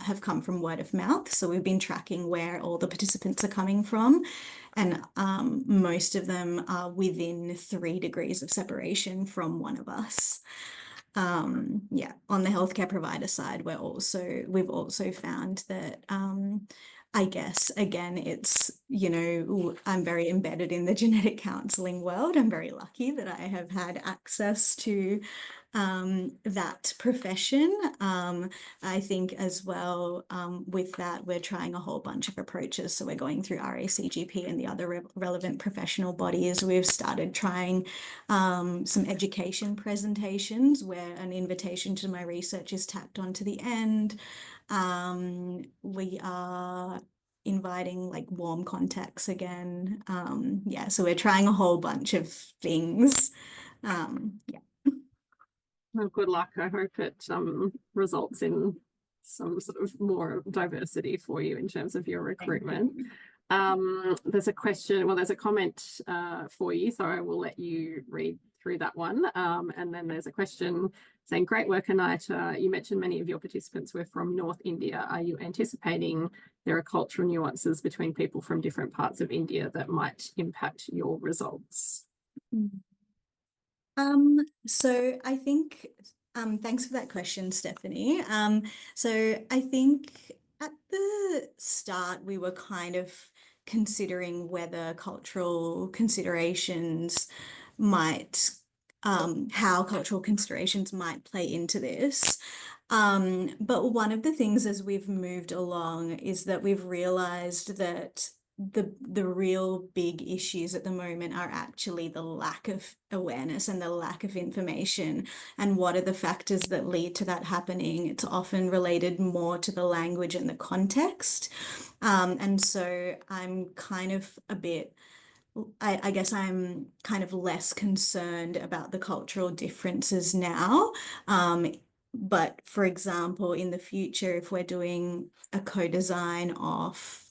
have come from word of mouth. So we've been tracking where all the participants are coming from, and most of them are within 3 degrees of separation from one of us. Yeah, on the healthcare provider side, we've also found that I guess, again, it's, I'm very embedded in the genetic counselling world. I'm very lucky that I have had access to that profession. I think as well, with that, we're trying a whole bunch of approaches. So we're going through RACGP and the other relevant professional bodies. We've started trying some education presentations where an invitation to my research is tacked onto the end. We are inviting like warm contacts again. Yeah, so we're trying a whole bunch of things. Yeah. Well, good luck. I hope it results in some sort of more diversity for you in terms of your recruitment. There's a question, well, there's a comment for you, so I will let you read through that one. And then there's a question saying, great work, Anita. You mentioned many of your participants were from North India. Are you anticipating there are cultural nuances between people from different parts of India that might impact your results? So I think, thanks for that question, Stephanie. So I think at the start, we were kind of considering whether cultural considerations might, how cultural considerations might play into this. But one of the things as we've moved along is that we've realized that the real big issues at the moment are actually the lack of awareness and the lack of information. And what are the factors that lead to that happening? It's often related more to the language and the context. And so I'm kind of a bit, I guess I'm kind of less concerned about the cultural differences now. But for example, in the future, if we're doing a co-design of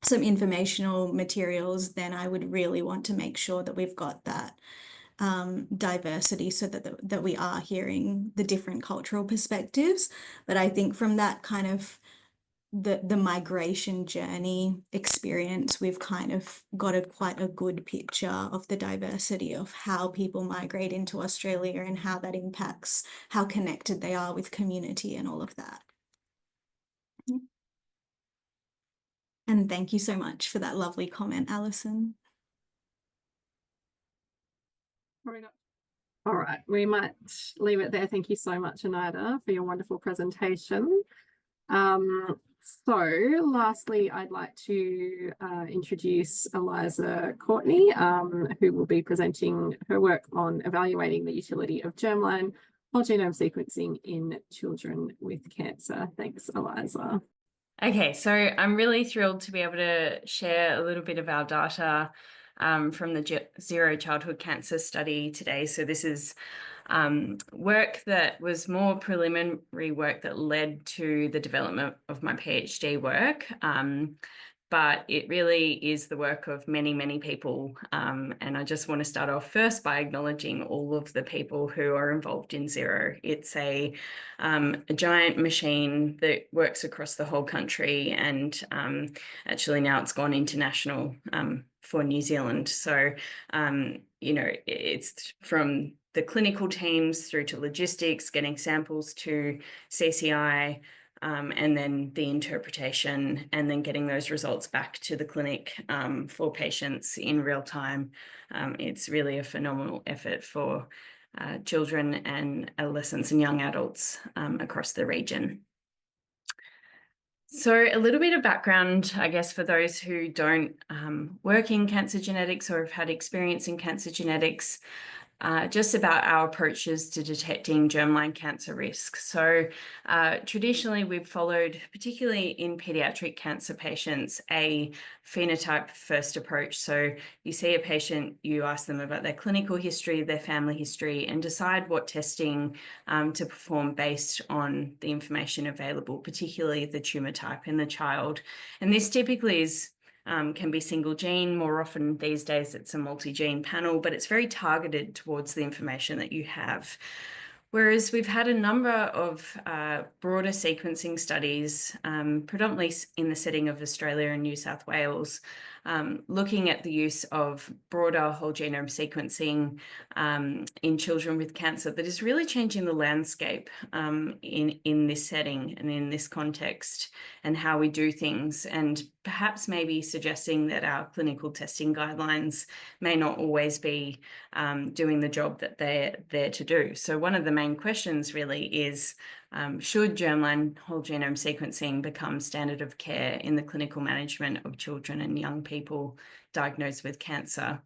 some informational materials, then I would really want to make sure that we've got that diversity so that we are hearing the different cultural perspectives. But I think from that kind of the migration journey experience, we've kind of got quite a good picture of the diversity of how people migrate into Australia and how that impacts how connected they are with community and all of that. And thank you so much for that lovely comment, Alison. All right, we might leave it there. Thank you so much, Anita, for your wonderful presentation. So lastly, I'd like to introduce Eliza Courtney, who will be presenting her work on evaluating the utility of germline whole genome sequencing in children with cancer. Thanks, Eliza. Okay, so I'm really thrilled to be able to share a little bit of our data from the Zero Childhood Cancer Study today. So this is work that was more preliminary work that led to the development of my PhD work. But it really is the work of many, many people. And I just want to start off first by acknowledging all of the people who are involved in Zero. It's a giant machine that works across the whole country, and actually now it's gone international for New Zealand. So, it's from the clinical teams through to logistics, getting samples to CCI, and then the interpretation, and then getting those results back to the clinic for patients in real time. It's really a phenomenal effort for children and adolescents and young adults across the region. So a little bit of background, I guess, for those who don't work in cancer genetics or have had experience in cancer genetics. Just about our approaches to detecting germline cancer risk. So traditionally, we've followed, particularly in pediatric cancer patients, a phenotype first approach. So you see a patient, you ask them about their clinical history, their family history, and decide what testing to perform based on the information available, particularly the tumor type in the child. And this typically is can be single gene. More often these days it's a multi-gene panel, but it's very targeted towards the information that you have. Whereas we've had a number of broader sequencing studies, predominantly in the setting of Australia and New South Wales, looking at the use of broader whole genome sequencing in children with cancer that is really changing the landscape in this setting and in this context and how we do things, and perhaps maybe suggesting that our clinical testing guidelines may not always be doing the job that they're there to do. So one of the main questions really is, should germline whole genome sequencing become standard of care in the clinical management of children and young people diagnosed with cancer?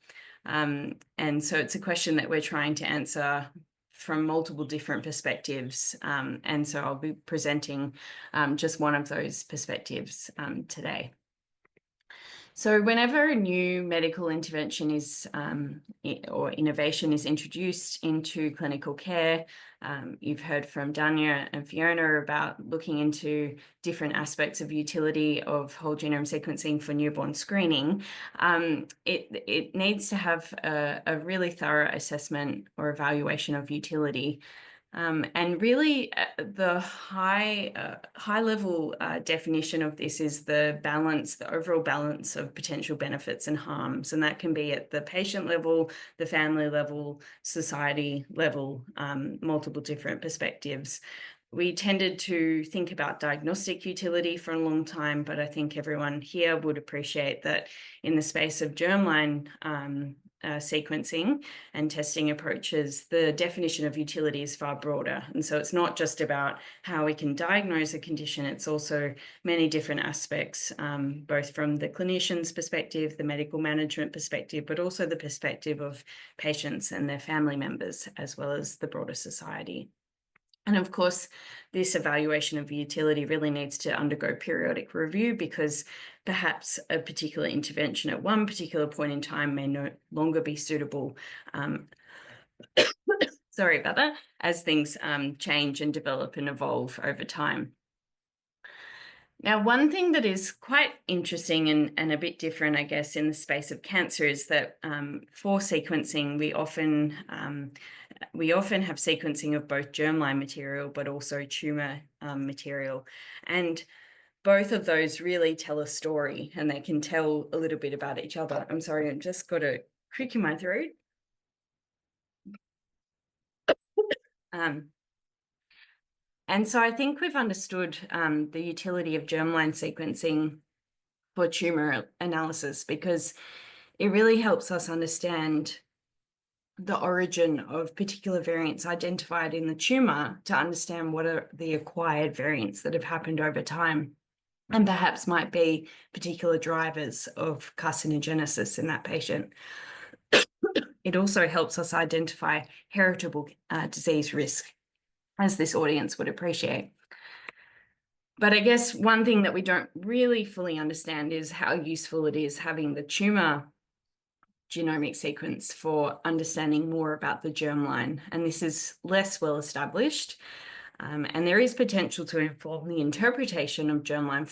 And so it's a question that we're trying to answer from multiple different perspectives. And so I'll be presenting just one of those perspectives today. So whenever a new medical intervention is or innovation is introduced into clinical care, you've heard from Danya and Fiona about looking into different aspects of utility of whole genome sequencing for newborn screening. It needs to have a really thorough assessment or evaluation of utility. And really, the high level definition of this is the balance, the overall balance of potential benefits and harms, and that can be at the patient level, the family level, society level, multiple different perspectives. We tended to think about diagnostic utility for a long time, but I think everyone here would appreciate that in the space of germline sequencing and testing approaches, the definition of utility is far broader. And so it's not just about how we can diagnose a condition, it's also many different aspects, both from the clinician's perspective, the medical management perspective, but also the perspective of patients and their family members, as well as the broader society. And of course, this evaluation of utility really needs to undergo periodic review, because perhaps a particular intervention at one particular point in time may no longer be suitable. Sorry about that, as things change and develop and evolve over time. Now, one thing that is quite interesting and a bit different, I guess, in the space of cancer is that for sequencing, we often have sequencing of both germline material, but also tumor material. And both of those really tell a story, and they can tell a little bit about each other. I'm sorry, I've just got a crick in my throat. And so I think we've understood the utility of germline sequencing for tumor analysis, because it really helps us understand the origin of particular variants identified in the tumor, to understand what are the acquired variants that have happened over time, and perhaps might be particular drivers of carcinogenesis in that patient. It also helps us identify heritable disease risk, as this audience would appreciate. But I guess one thing that we don't really fully understand is how useful it is having the tumor genomic sequence for understanding more about the germline. And this is less well established. And there is potential to inform the interpretation of germline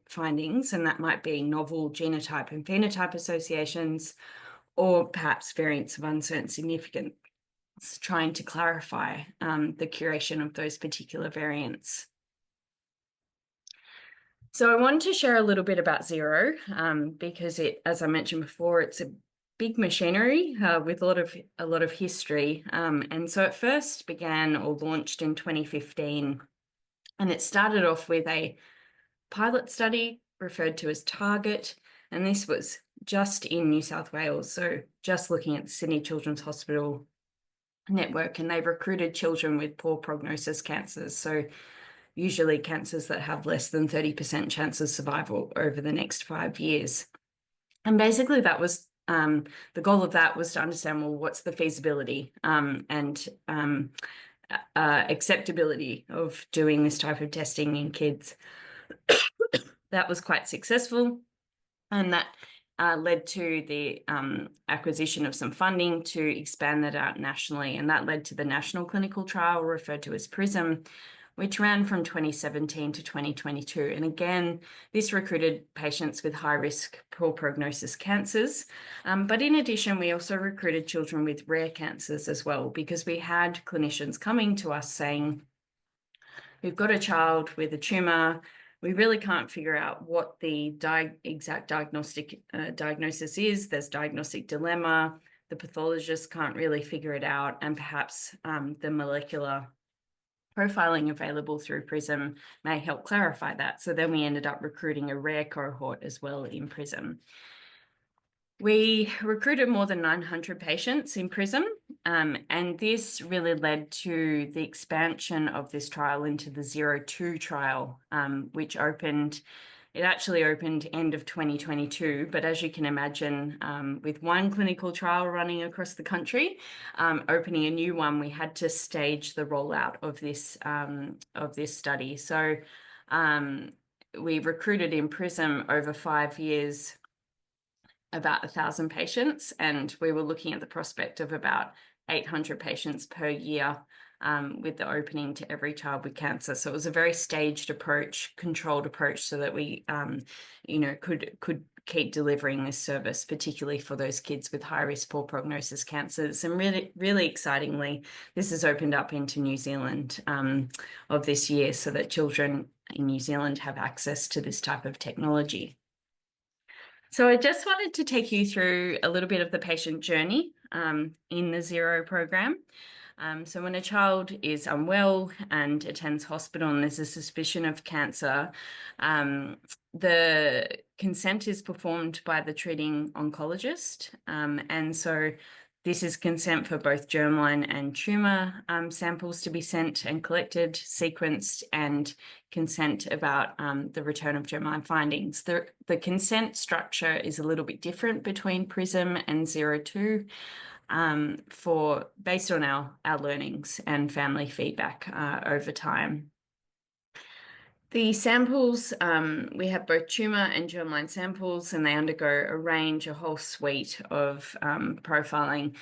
findings, and that might be novel genotype and phenotype associations, or perhaps variants of uncertain significance, trying to clarify the curation of those particular variants. So I wanted to share a little bit about Zero, because as I mentioned before, it's a big machinery with a lot of history. And so it first began or launched in 2015, and it started off with a pilot study referred to as Target, and this was just in New South Wales, so just looking at the Sydney Children's Hospital network, and they've recruited children with poor prognosis cancers, so usually cancers that have less than 30% chance of survival over the next 5 years. And basically that was the goal of that was to understand, well, what's the feasibility and acceptability of doing this type of testing in kids. That was quite successful, and that led to the acquisition of some funding to expand that out nationally, and that led to the national clinical trial referred to as PRISM, which ran from 2017 to 2022. And again, this recruited patients with high-risk, poor prognosis cancers. But in addition, we also recruited children with rare cancers as well, because we had clinicians coming to us saying, we've got a child with a tumour, we really can't figure out what the exact diagnosis is. There's diagnostic dilemma. The pathologist can't really figure it out, and perhaps the molecular profiling available through PRISM may help clarify that. So then we ended up recruiting a rare cohort as well in PRISM. We recruited more than 900 patients in PRISM, and this really led to the expansion of this trial into the 02 trial, which actually opened end of 2022. But as you can imagine, with one clinical trial running across the country, opening a new one, we had to stage the rollout of this study. So we recruited in PRISM over 5 years about 1,000 patients, and we were looking at the prospect of about 800 patients per year with the opening to every child with cancer. So it was a very staged approach, controlled approach, so that we, could keep delivering this service, particularly for those kids with high-risk, poor prognosis cancers. And really, really excitingly, this has opened up into New Zealand of this year, so that children in New Zealand have access to this type of technology. So I just wanted to take you through a little bit of the patient journey in the 0 program. So when a child is unwell and attends hospital and there's a suspicion of cancer, the consent is performed by the treating oncologist. And so this is consent for both germline and tumour samples to be sent and collected, sequenced, and consent about the return of germline findings. The consent structure is a little bit different between PRISM and 02 based on our learnings and family feedback over time. The samples, we have both tumour and germline samples, and they undergo a whole suite of profiling.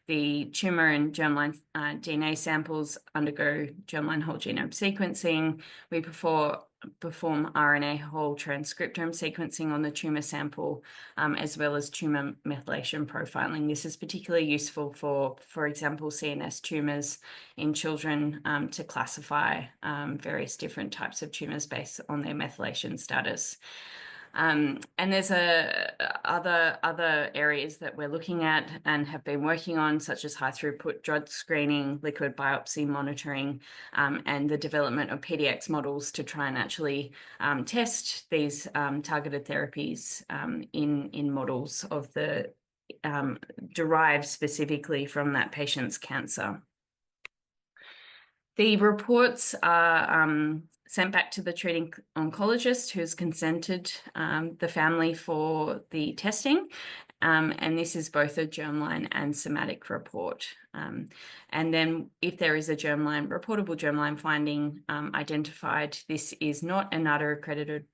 The tumour and germline DNA samples undergo germline whole genome sequencing. We perform RNA whole transcriptome sequencing on the tumour sample, as well as tumour methylation profiling. This is particularly useful for example, CNS tumours in children to classify various different types of tumours based on their methylation status. And there's other areas that we're looking at and have been working on, such as high throughput drug screening, liquid biopsy monitoring, and the development of PDX models to try and actually test these targeted therapies in models of the derived specifically from that patient's cancer. The reports are sent back to the treating oncologist who's consented the family for the testing. And this is both a germline and somatic report. And then if there is a reportable germline finding identified, this is not a NADA accredited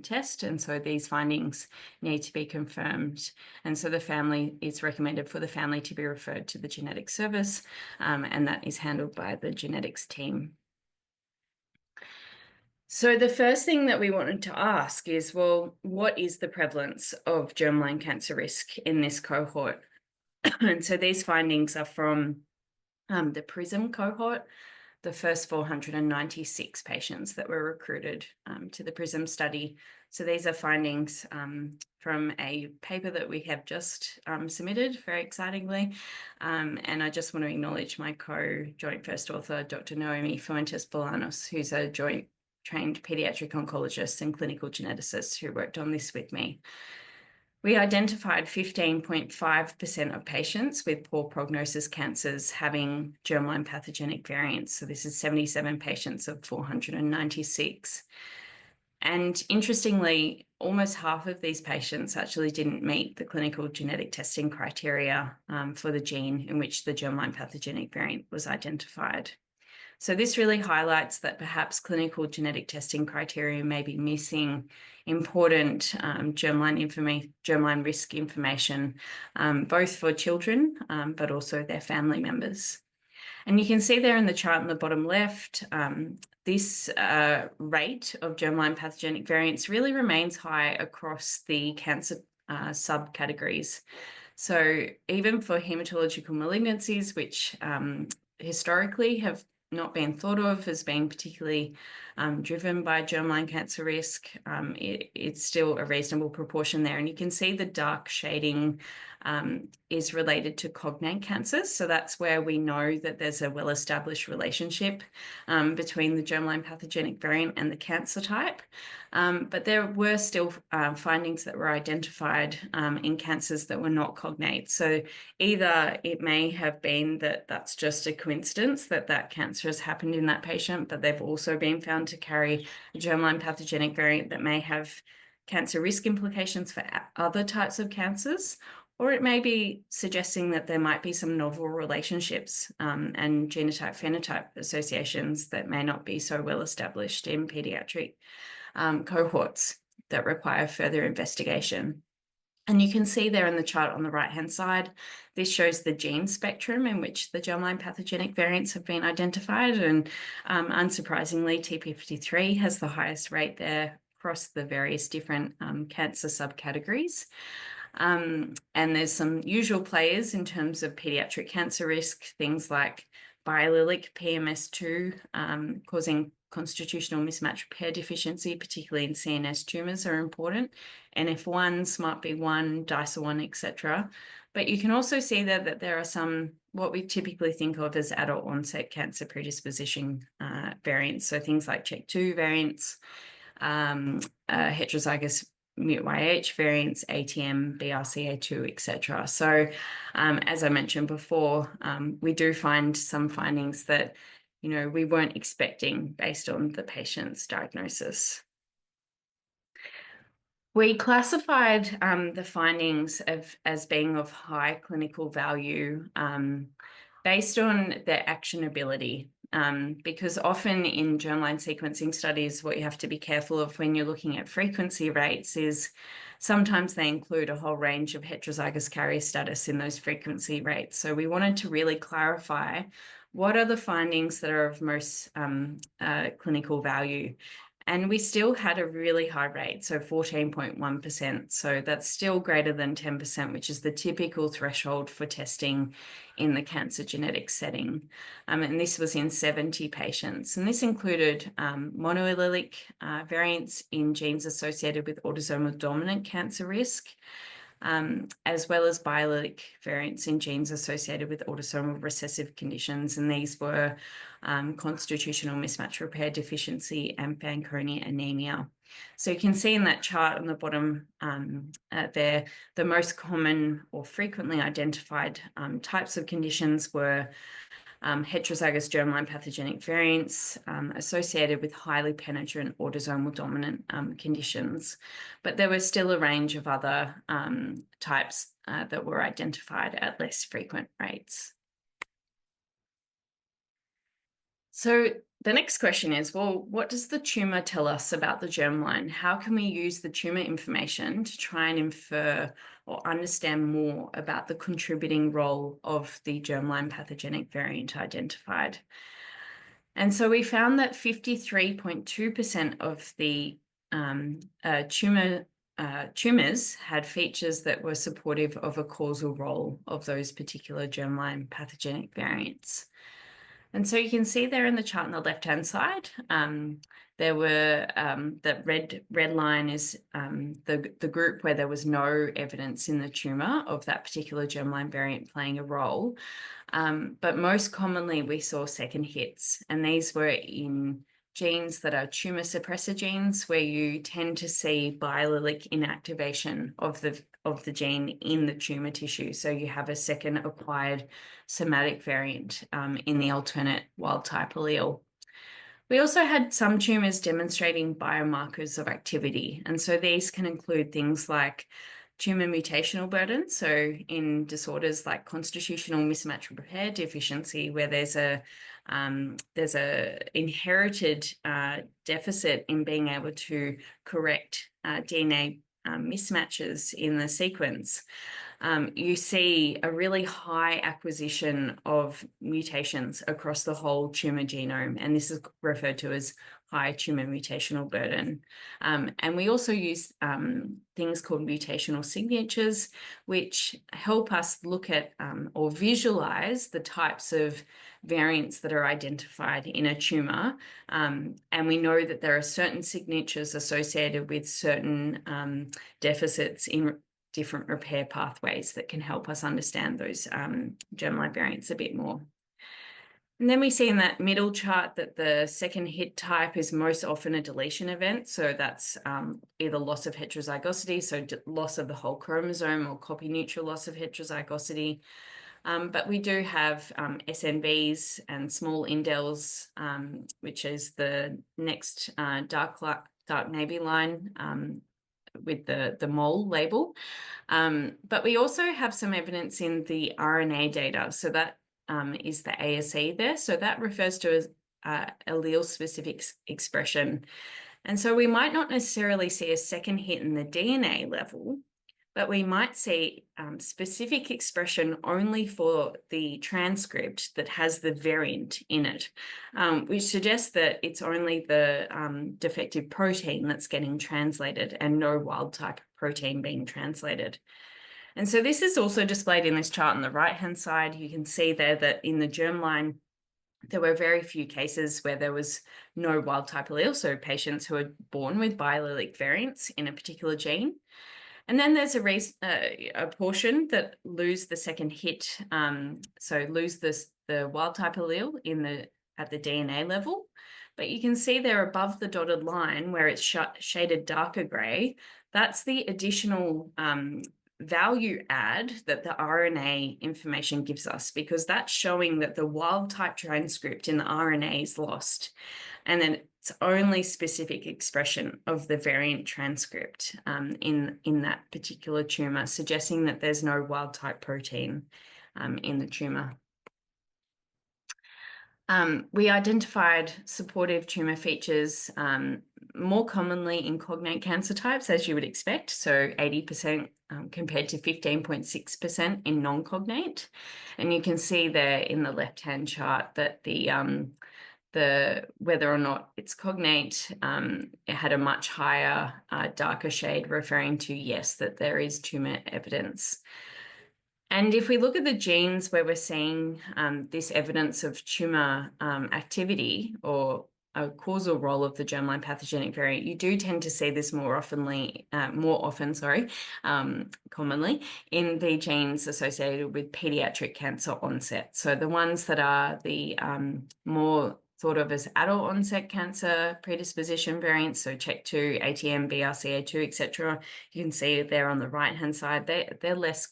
test, and so these findings need to be confirmed. And so it's recommended for the family to be referred to the genetic service, and that is handled by the genetics team. So the first thing that we wanted to ask is, well, what is the prevalence of germline cancer risk in this cohort? And so these findings are from the PRISM cohort, the first 496 patients that were recruited to the PRISM study. So these are findings from a paper that we have just submitted, very excitingly. And I just want to acknowledge my co-joint first author, Dr. Noemi Fuentes-Bolanos, who's a joint trained pediatric oncologist and clinical geneticist who worked on this with me. We identified 15.5% of patients with poor prognosis cancers having germline pathogenic variants. So this is 77 patients of 496. And interestingly, almost half of these patients actually didn't meet the clinical genetic testing criteria for the gene in which the germline pathogenic variant was identified. So this really highlights that perhaps clinical genetic testing criteria may be missing important germline risk information, both for children, but also their family members. And you can see there in the chart in the bottom left, this rate of germline pathogenic variants really remains high across the cancer subcategories. So even for hematological malignancies, which historically have not been thought of as being particularly driven by germline cancer risk, it's still a reasonable proportion there. And you can see the dark shading is related to cognate cancers. So that's where we know that there's a well-established relationship between the germline pathogenic variant and the cancer type. But there were still findings that were identified in cancers that were not cognate. So either it may have been that that's just a coincidence that that cancer has happened in that patient, but they've also been found to carry a germline pathogenic variant that may have cancer risk implications for other types of cancers, or it may be suggesting that there might be some novel relationships and genotype-phenotype associations that may not be so well established in pediatric cohorts that require further investigation. And you can see there in the chart on the right-hand side, this shows the gene spectrum in which the germline pathogenic variants have been identified. And unsurprisingly, TP53 has the highest rate there across the various different cancer subcategories. And there's some usual players in terms of pediatric cancer risk, things like biallelic PMS2 causing constitutional mismatch repair deficiency, particularly in CNS tumours, are important. NF1, SMARTB1, DICER1, etc. But you can also see that there are some, what we typically think of as adult onset cancer predisposition variants. So things like CHEK2 variants, heterozygous MUT-YH variants, ATM, BRCA2, etc. So as I mentioned before, we do find some findings that we weren't expecting based on the patient's diagnosis. We classified the findings as being of high clinical value based on their actionability. Because often in germline sequencing studies, what you have to be careful of when you're looking at frequency rates is sometimes they include a whole range of heterozygous carrier status in those frequency rates. So we wanted to really clarify what are the findings that are of most clinical value. And we still had a really high rate, so 14.1%. So that's still greater than 10%, which is the typical threshold for testing in the cancer genetic setting. And this was in 70 patients. And this included monoallelic variants in genes associated with autosomal dominant cancer risk, as well as biallelic variants in genes associated with autosomal recessive conditions. And these were constitutional mismatch repair deficiency and Fanconi anemia. So you can see in that chart on the bottom there, the most common or frequently identified types of conditions were heterozygous germline pathogenic variants associated with highly penetrant autosomal dominant conditions. But there was still a range of other types that were identified at less frequent rates. So the next question is, well, what does the tumour tell us about the germline? How can we use the tumour information to try and infer or understand more about the contributing role of the germline pathogenic variant identified? And so we found that 53.2% of the tumours had features that were supportive of a causal role of those particular germline pathogenic variants. And so you can see there in the chart on the left-hand side, there were the red line is the group where there was no evidence in the tumour of that particular germline variant playing a role. But most commonly we saw second hits, and these were in genes that are tumour suppressor genes, where you tend to see biallelic inactivation of the gene in the tumour tissue. So you have a second acquired somatic variant in the alternate wild type allele. We also had some tumours demonstrating biomarkers of activity. And so these can include things like tumour mutational burden. So in disorders like constitutional mismatch repair deficiency, where there's a inherited deficit in being able to correct DNA mismatches in the sequence. you see a really high acquisition of mutations across the whole tumour genome, and this is referred to as high tumour mutational burden. And we also use things called mutational signatures, which help us look at or visualise the types of variants that are identified in a tumour. And we know that there are certain signatures associated with certain deficits in different repair pathways that can help us understand those germline variants a bit more. And then we see in that middle chart that the second hit type is most often a deletion event. So that's either loss of heterozygosity, so loss of the whole chromosome, or copy neutral loss of heterozygosity. But we do have SNVs and small indels, which is the next dark navy line with the mole label. But we also have some evidence in the RNA data. So that is the ASE there. So that refers to as allele-specific expression. And so we might not necessarily see a second hit in the DNA level, but we might see specific expression only for the transcript that has the variant in it, which suggests that it's only the defective protein that's getting translated and no wild type protein being translated. And so this is also displayed in this chart on the right-hand side. You can see there that in the germline, there were very few cases where there was no wild type allele, so patients who are born with biallelic variants in a particular gene. And then there's a portion that lose the second hit, so lose the wild type allele at the DNA level. But you can see there above the dotted line where it's shaded darker grey, that's the additional value add that the RNA information gives us, because that's showing that the wild type transcript in the RNA is lost. And then it's only specific expression of the variant transcript in that particular tumour, suggesting that there's no wild type protein in the tumour. We identified supportive tumour features more commonly in cognate cancer types, as you would expect, so 80% compared to 15.6% in non-cognate. And you can see there in the left-hand chart that whether or not it's cognate, it had a much higher darker shade, referring to, yes, that there is tumour evidence. And if we look at the genes where we're seeing this evidence of tumour activity or a causal role of the germline pathogenic variant, you do tend to see this more often, commonly in the genes associated with pediatric cancer onset. So the ones that are the more thought of as adult onset cancer predisposition variants, so CHEK2, ATM, BRCA2, etc. You can see there on the right-hand side, they're less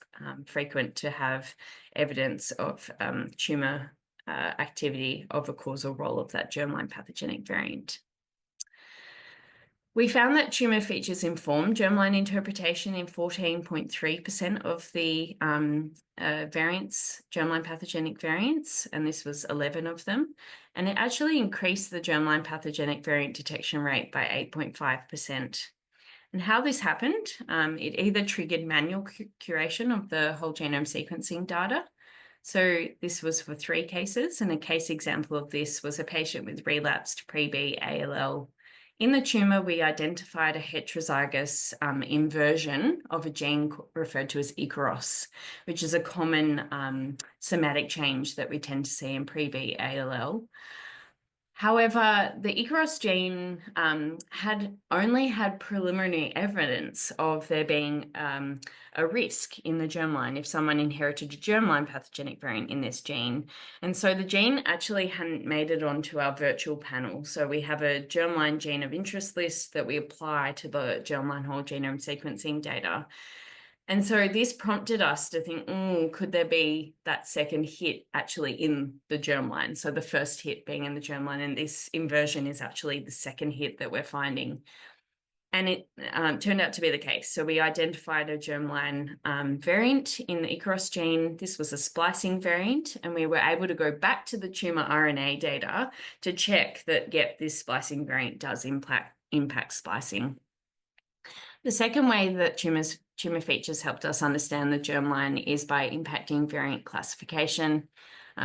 frequent to have evidence of tumour activity of a causal role of that germline pathogenic variant. We found that tumour features informed germline interpretation in 14.3% of the variants, germline pathogenic variants, and this was 11 of them. And it actually increased the germline pathogenic variant detection rate by 8.5%. And how this happened, it either triggered manual curation of the whole genome sequencing data. So this was for 3 cases, and a case example of this was a patient with relapsed pre-B ALL. In the tumour, we identified a heterozygous inversion of a gene referred to as Icaros, which is a common somatic change that we tend to see in pre-B ALL. However, the Icaros gene had only had preliminary evidence of there being a risk in the germline if someone inherited a germline pathogenic variant in this gene. And so the gene actually hadn't made it onto our virtual panel. So we have a germline gene of interest list that we apply to the germline whole genome sequencing data. And so this prompted us to think, could there be that second hit actually in the germline? So the first hit being in the germline, and this inversion is actually the second hit that we're finding. And it turned out to be the case. So we identified a germline variant in the Icaros gene. This was a splicing variant, and we were able to go back to the tumour RNA data to check that, yep, this splicing variant does impact splicing. The second way that tumor features helped us understand the germline is by impacting variant classification.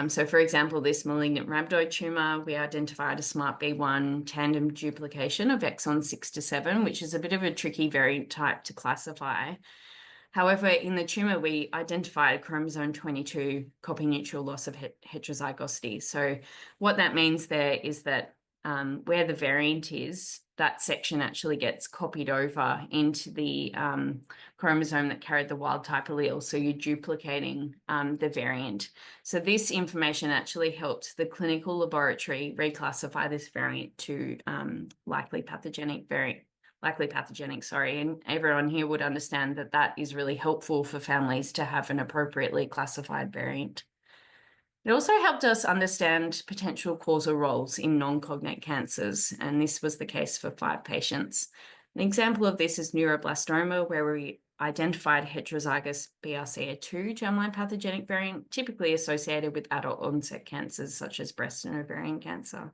So for example, this malignant rhabdoid tumor, we identified a SMART-B1 tandem duplication of exon 6 to 7, which is a bit of a tricky variant type to classify. However, in the tumor, we identified chromosome 22 copy neutral loss of heterozygosity. So what that means there is that where the variant is, that section actually gets copied over into the chromosome that carried the wild type allele. So you're duplicating the variant. So this information actually helped the clinical laboratory reclassify this variant to likely pathogenic, and everyone here would understand that that is really helpful for families to have an appropriately classified variant. It also helped us understand potential causal roles in non-cognate cancers, and this was the case for 5 patients. An example of this is neuroblastoma, where we identified heterozygous BRCA2 germline pathogenic variant, typically associated with adult onset cancers such as breast and ovarian cancer.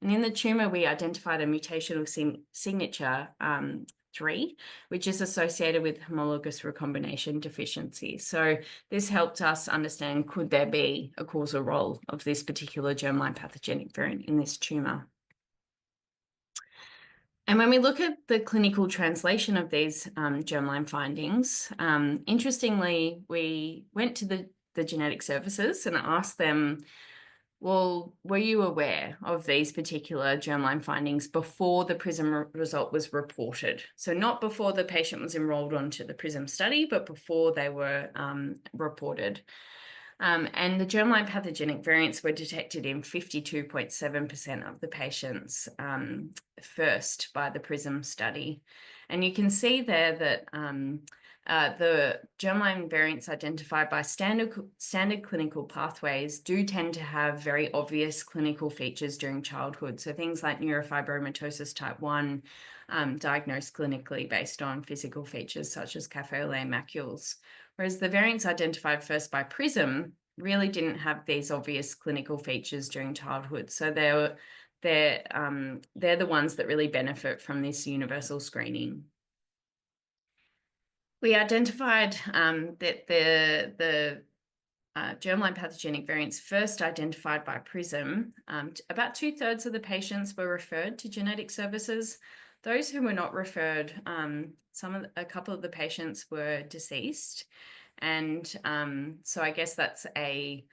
And in the tumor, we identified a mutational signature 3, which is associated with homologous recombination deficiency. So this helped us understand, could there be a causal role of this particular germline pathogenic variant in this tumor? And when we look at the clinical translation of these germline findings, interestingly, we went to the genetic services and asked them, well, were you aware of these particular germline findings before the PRISM result was reported? So not before the patient was enrolled onto the PRISM study, but before they were reported. And the germline pathogenic variants were detected in 52.7% of the patients first by the PRISM study. And you can see there that the germline variants identified by standard clinical pathways do tend to have very obvious clinical features during childhood. So things like neurofibromatosis type 1, diagnosed clinically based on physical features such as cafe au lait macules. Whereas the variants identified first by PRISM really didn't have these obvious clinical features during childhood. So they're the ones that really benefit from this universal screening. We identified that the germline pathogenic variants first identified by PRISM, about 2/3 of the patients were referred to genetic services. Those who were not referred, a couple of the patients were deceased. And so I guess that's a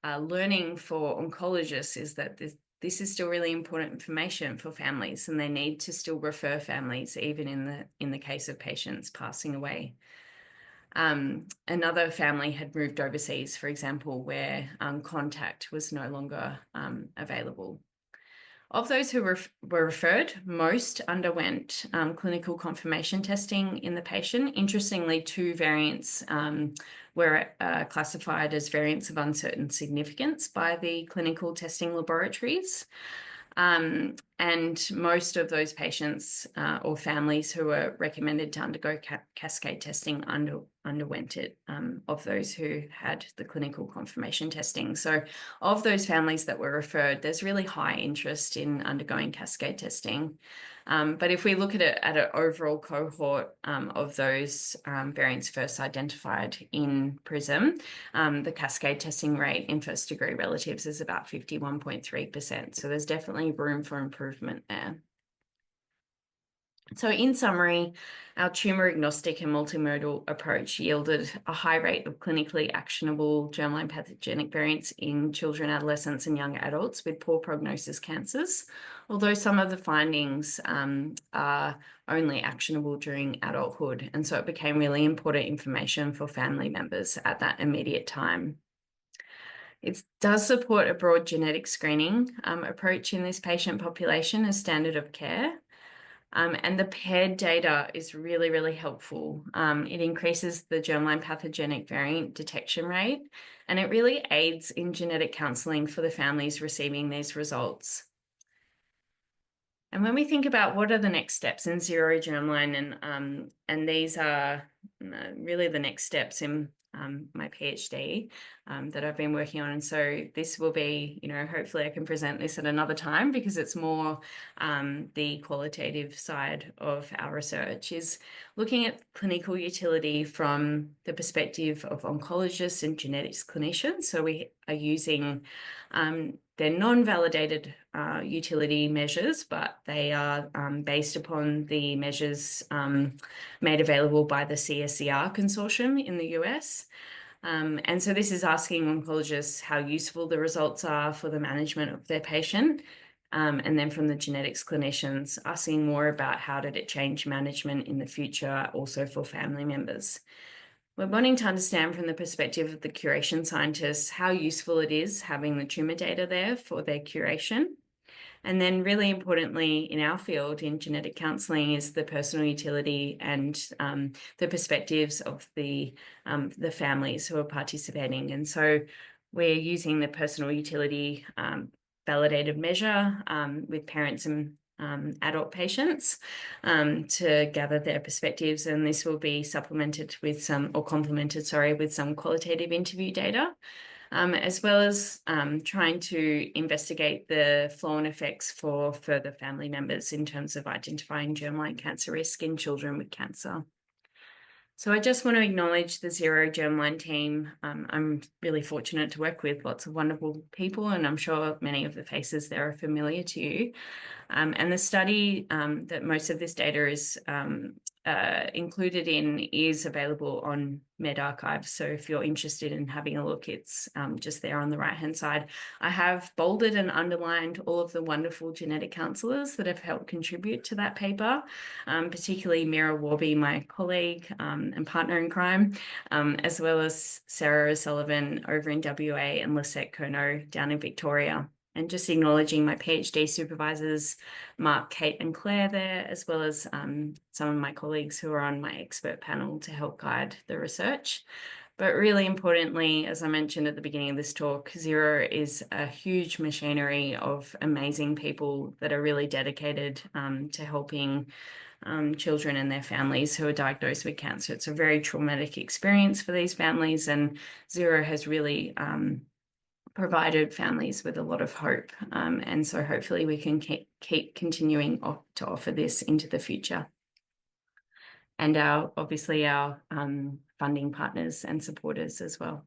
learning for oncologists, is that this is still really important information for families, and they need to still refer families even in the case of patients passing away. Another family had moved overseas, for example, where contact was no longer available. Of those who were referred, most underwent clinical confirmation testing in the patient. Interestingly, 2 variants were classified as variants of uncertain significance by the clinical testing laboratories. And most of those patients or families who were recommended to undergo cascade testing underwent it, of those who had the clinical confirmation testing. So of those families that were referred, there's really high interest in undergoing cascade testing. But if we look at it at an overall cohort of those variants first identified in PRISM, the cascade testing rate in first degree relatives is about 51.3%. So there's definitely room for improvement there. So in summary, our tumor agnostic and multimodal approach yielded a high rate of clinically actionable germline pathogenic variants in children, adolescents, and young adults with poor prognosis cancers, although some of the findings are only actionable during adulthood. And so it became really important information for family members at that immediate time. It does support a broad genetic screening approach in this patient population as standard of care. And the paired data is really, really helpful. It increases the germline pathogenic variant detection rate, and it really aids in genetic counselling for the families receiving these results. And when we think about what are the next steps in zero germline, and these are really the next steps in my PhD that I've been working on. And so this will be, hopefully I can present this at another time, because it's more the qualitative side of our research, is looking at clinical utility from the perspective of oncologists and genetics clinicians. So we are using they're non-validated utility measures, but they are based upon the measures made available by the CSCR consortium in the US. And so this is asking oncologists how useful the results are for the management of their patient. And then from the genetics clinicians, asking more about how did it change management in the future, also for family members. We're wanting to understand from the perspective of the curation scientists how useful it is having the tumour data there for their curation. And then really importantly in our field in genetic counselling is the personal utility and the perspectives of the families who are participating. And so we're using the personal utility validated measure with parents and adult patients to gather their perspectives, and this will be supplemented with complemented with some qualitative interview data, as well as trying to investigate the flow-on effects for further family members in terms of identifying germline cancer risk in children with cancer. So I just want to acknowledge the Zero Germline team. I'm really fortunate to work with lots of wonderful people, and I'm sure many of the faces there are familiar to you. And the study that most of this data is included in is available on medRxiv. So if you're interested in having a look, it's just there on the right-hand side. I have bolded and underlined all of the wonderful genetic counsellors that have helped contribute to that paper, particularly Mira Warby, my colleague and partner in crime, as well as Sarah O'Sullivan over in WA and Lisette Kono down in Victoria. And just acknowledging my PhD supervisors, Mark, Kate and Claire there, as well as some of my colleagues who are on my expert panel to help guide the research. But really importantly, as I mentioned at the beginning of this talk, Zero is a huge machinery of amazing people that are really dedicated to helping children and their families who are diagnosed with cancer. It's a very traumatic experience for these families, and Zero has really provided families with a lot of hope. And so hopefully we can keep continuing to offer this into the future. And obviously our funding partners and supporters as well.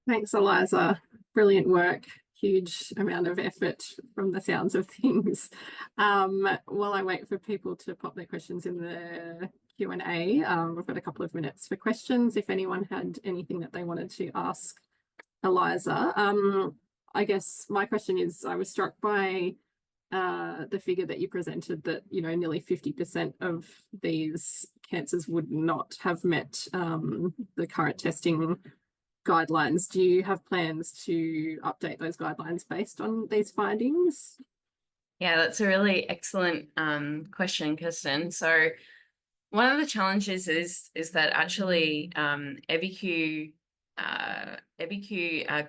Thanks, Eliza. Brilliant work. Huge amount of effort from the sounds of things. While I wait for people to pop their questions in the Q&A, we've got a couple of minutes for questions. If anyone had anything that they wanted to ask Eliza, I guess my question is, I was struck by the figure that you presented that, nearly 50% of these cancers would not have met the current testing guidelines. Do you have plans to update those guidelines based on these findings? Yeah, that's a really excellent question, Kirsten. So one of the challenges is that actually EviQ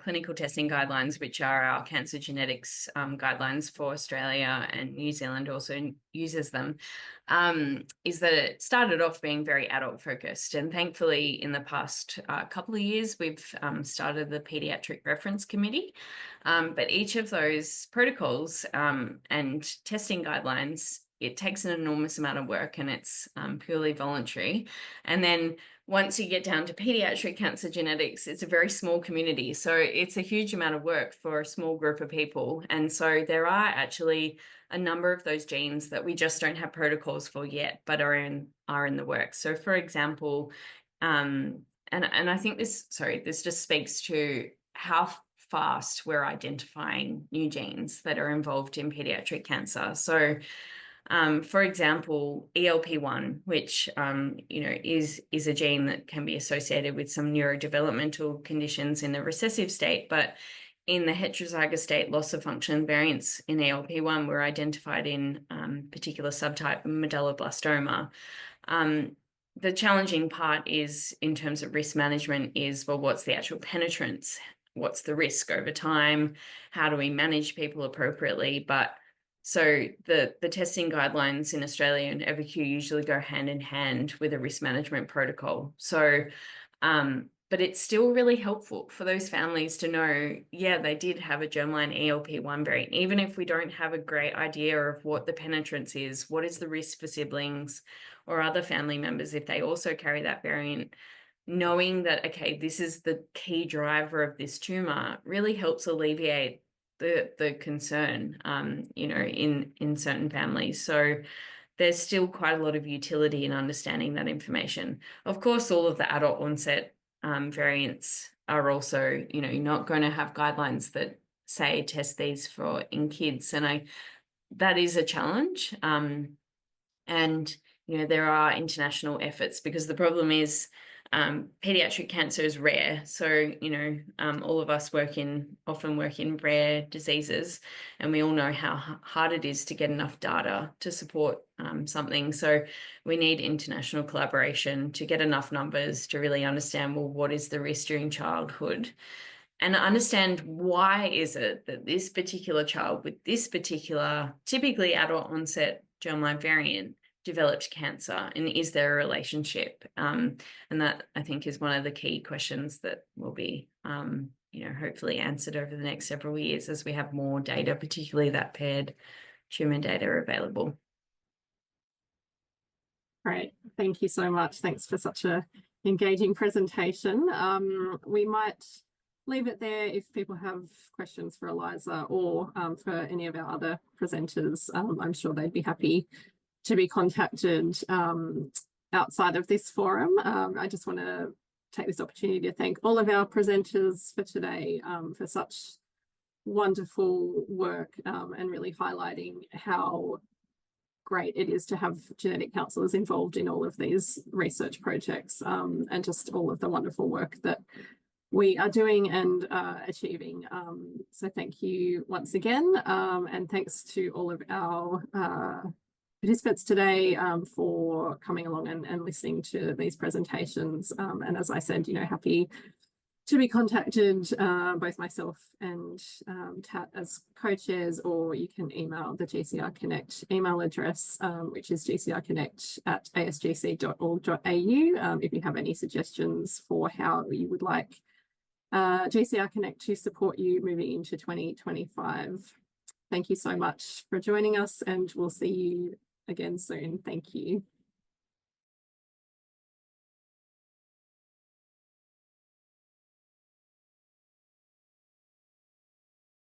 clinical testing guidelines, which are our cancer genetics guidelines for Australia, and New Zealand also uses them, is that it started off being very adult focused. And thankfully in the past couple of years, we've started the Pediatric Reference Committee. But each of those protocols and testing guidelines, it takes an enormous amount of work, and it's purely voluntary. And then once you get down to pediatric cancer genetics, it's a very small community. So it's a huge amount of work for a small group of people. And so there are actually a number of those genes that we just don't have protocols for yet, but are in the works. So for example, and I think this just speaks to how fast we're identifying new genes that are involved in pediatric cancer. So for example, ELP1, which is a gene that can be associated with some neurodevelopmental conditions in the recessive state, but in the heterozygous state, loss of function variants in ELP1 were identified in particular subtype medulloblastoma. The challenging part is, in terms of risk management, is, well, what's the actual penetrance? What's the risk over time? How do we manage people appropriately? But So the testing guidelines in Australia and EverQ usually go hand in hand with a risk management protocol. So, but it's still really helpful for those families to know, yeah, they did have a germline ELP1 variant, even if we don't have a great idea of what the penetrance is, what is the risk for siblings or other family members if they also carry that variant. Knowing that, okay, this is the key driver of this tumor really helps alleviate the concern, you know, in certain families. So there's still quite a lot of utility in understanding that information. Of course, all of the adult onset variants are also, you know, you're not going to have guidelines that say test these for in kids, and that is a challenge. And you know, there are international efforts, because the problem is pediatric cancer is rare. So, you know, all of us often work in rare diseases, and we all know how hard it is to get enough data to support something. So we need international collaboration to get enough numbers to really understand, well, what is the risk during childhood? And understand why is it that this particular child with this particular, typically adult onset germline variant, developed cancer, and is there a relationship? And that, I think, is one of the key questions that will be, you know, hopefully answered over the next several years as we have more data, particularly that paired tumor data available. Great, thank you so much. Thanks for such a engaging presentation. We might leave it there. If people have questions for Eliza or for any of our other presenters, I'm sure they'd be happy to be contacted outside of this forum. I just want to take this opportunity to thank all of our presenters for today for such wonderful work and really highlighting how great it is to have genetic counsellors involved in all of these research projects and just all of the wonderful work that we are doing and achieving. So thank you once again, and thanks to all of our participants today for coming along and listening to these presentations. And as I said, you know, happy to be contacted, both myself and Tat as co-chairs, or you can email the GCR Connect email address, which is gcrconnect@asgc.org.au, if you have any suggestions for how you would like GCR Connect to support you moving into 2025. Thank you so much for joining us, and we'll see you again soon. Thank you.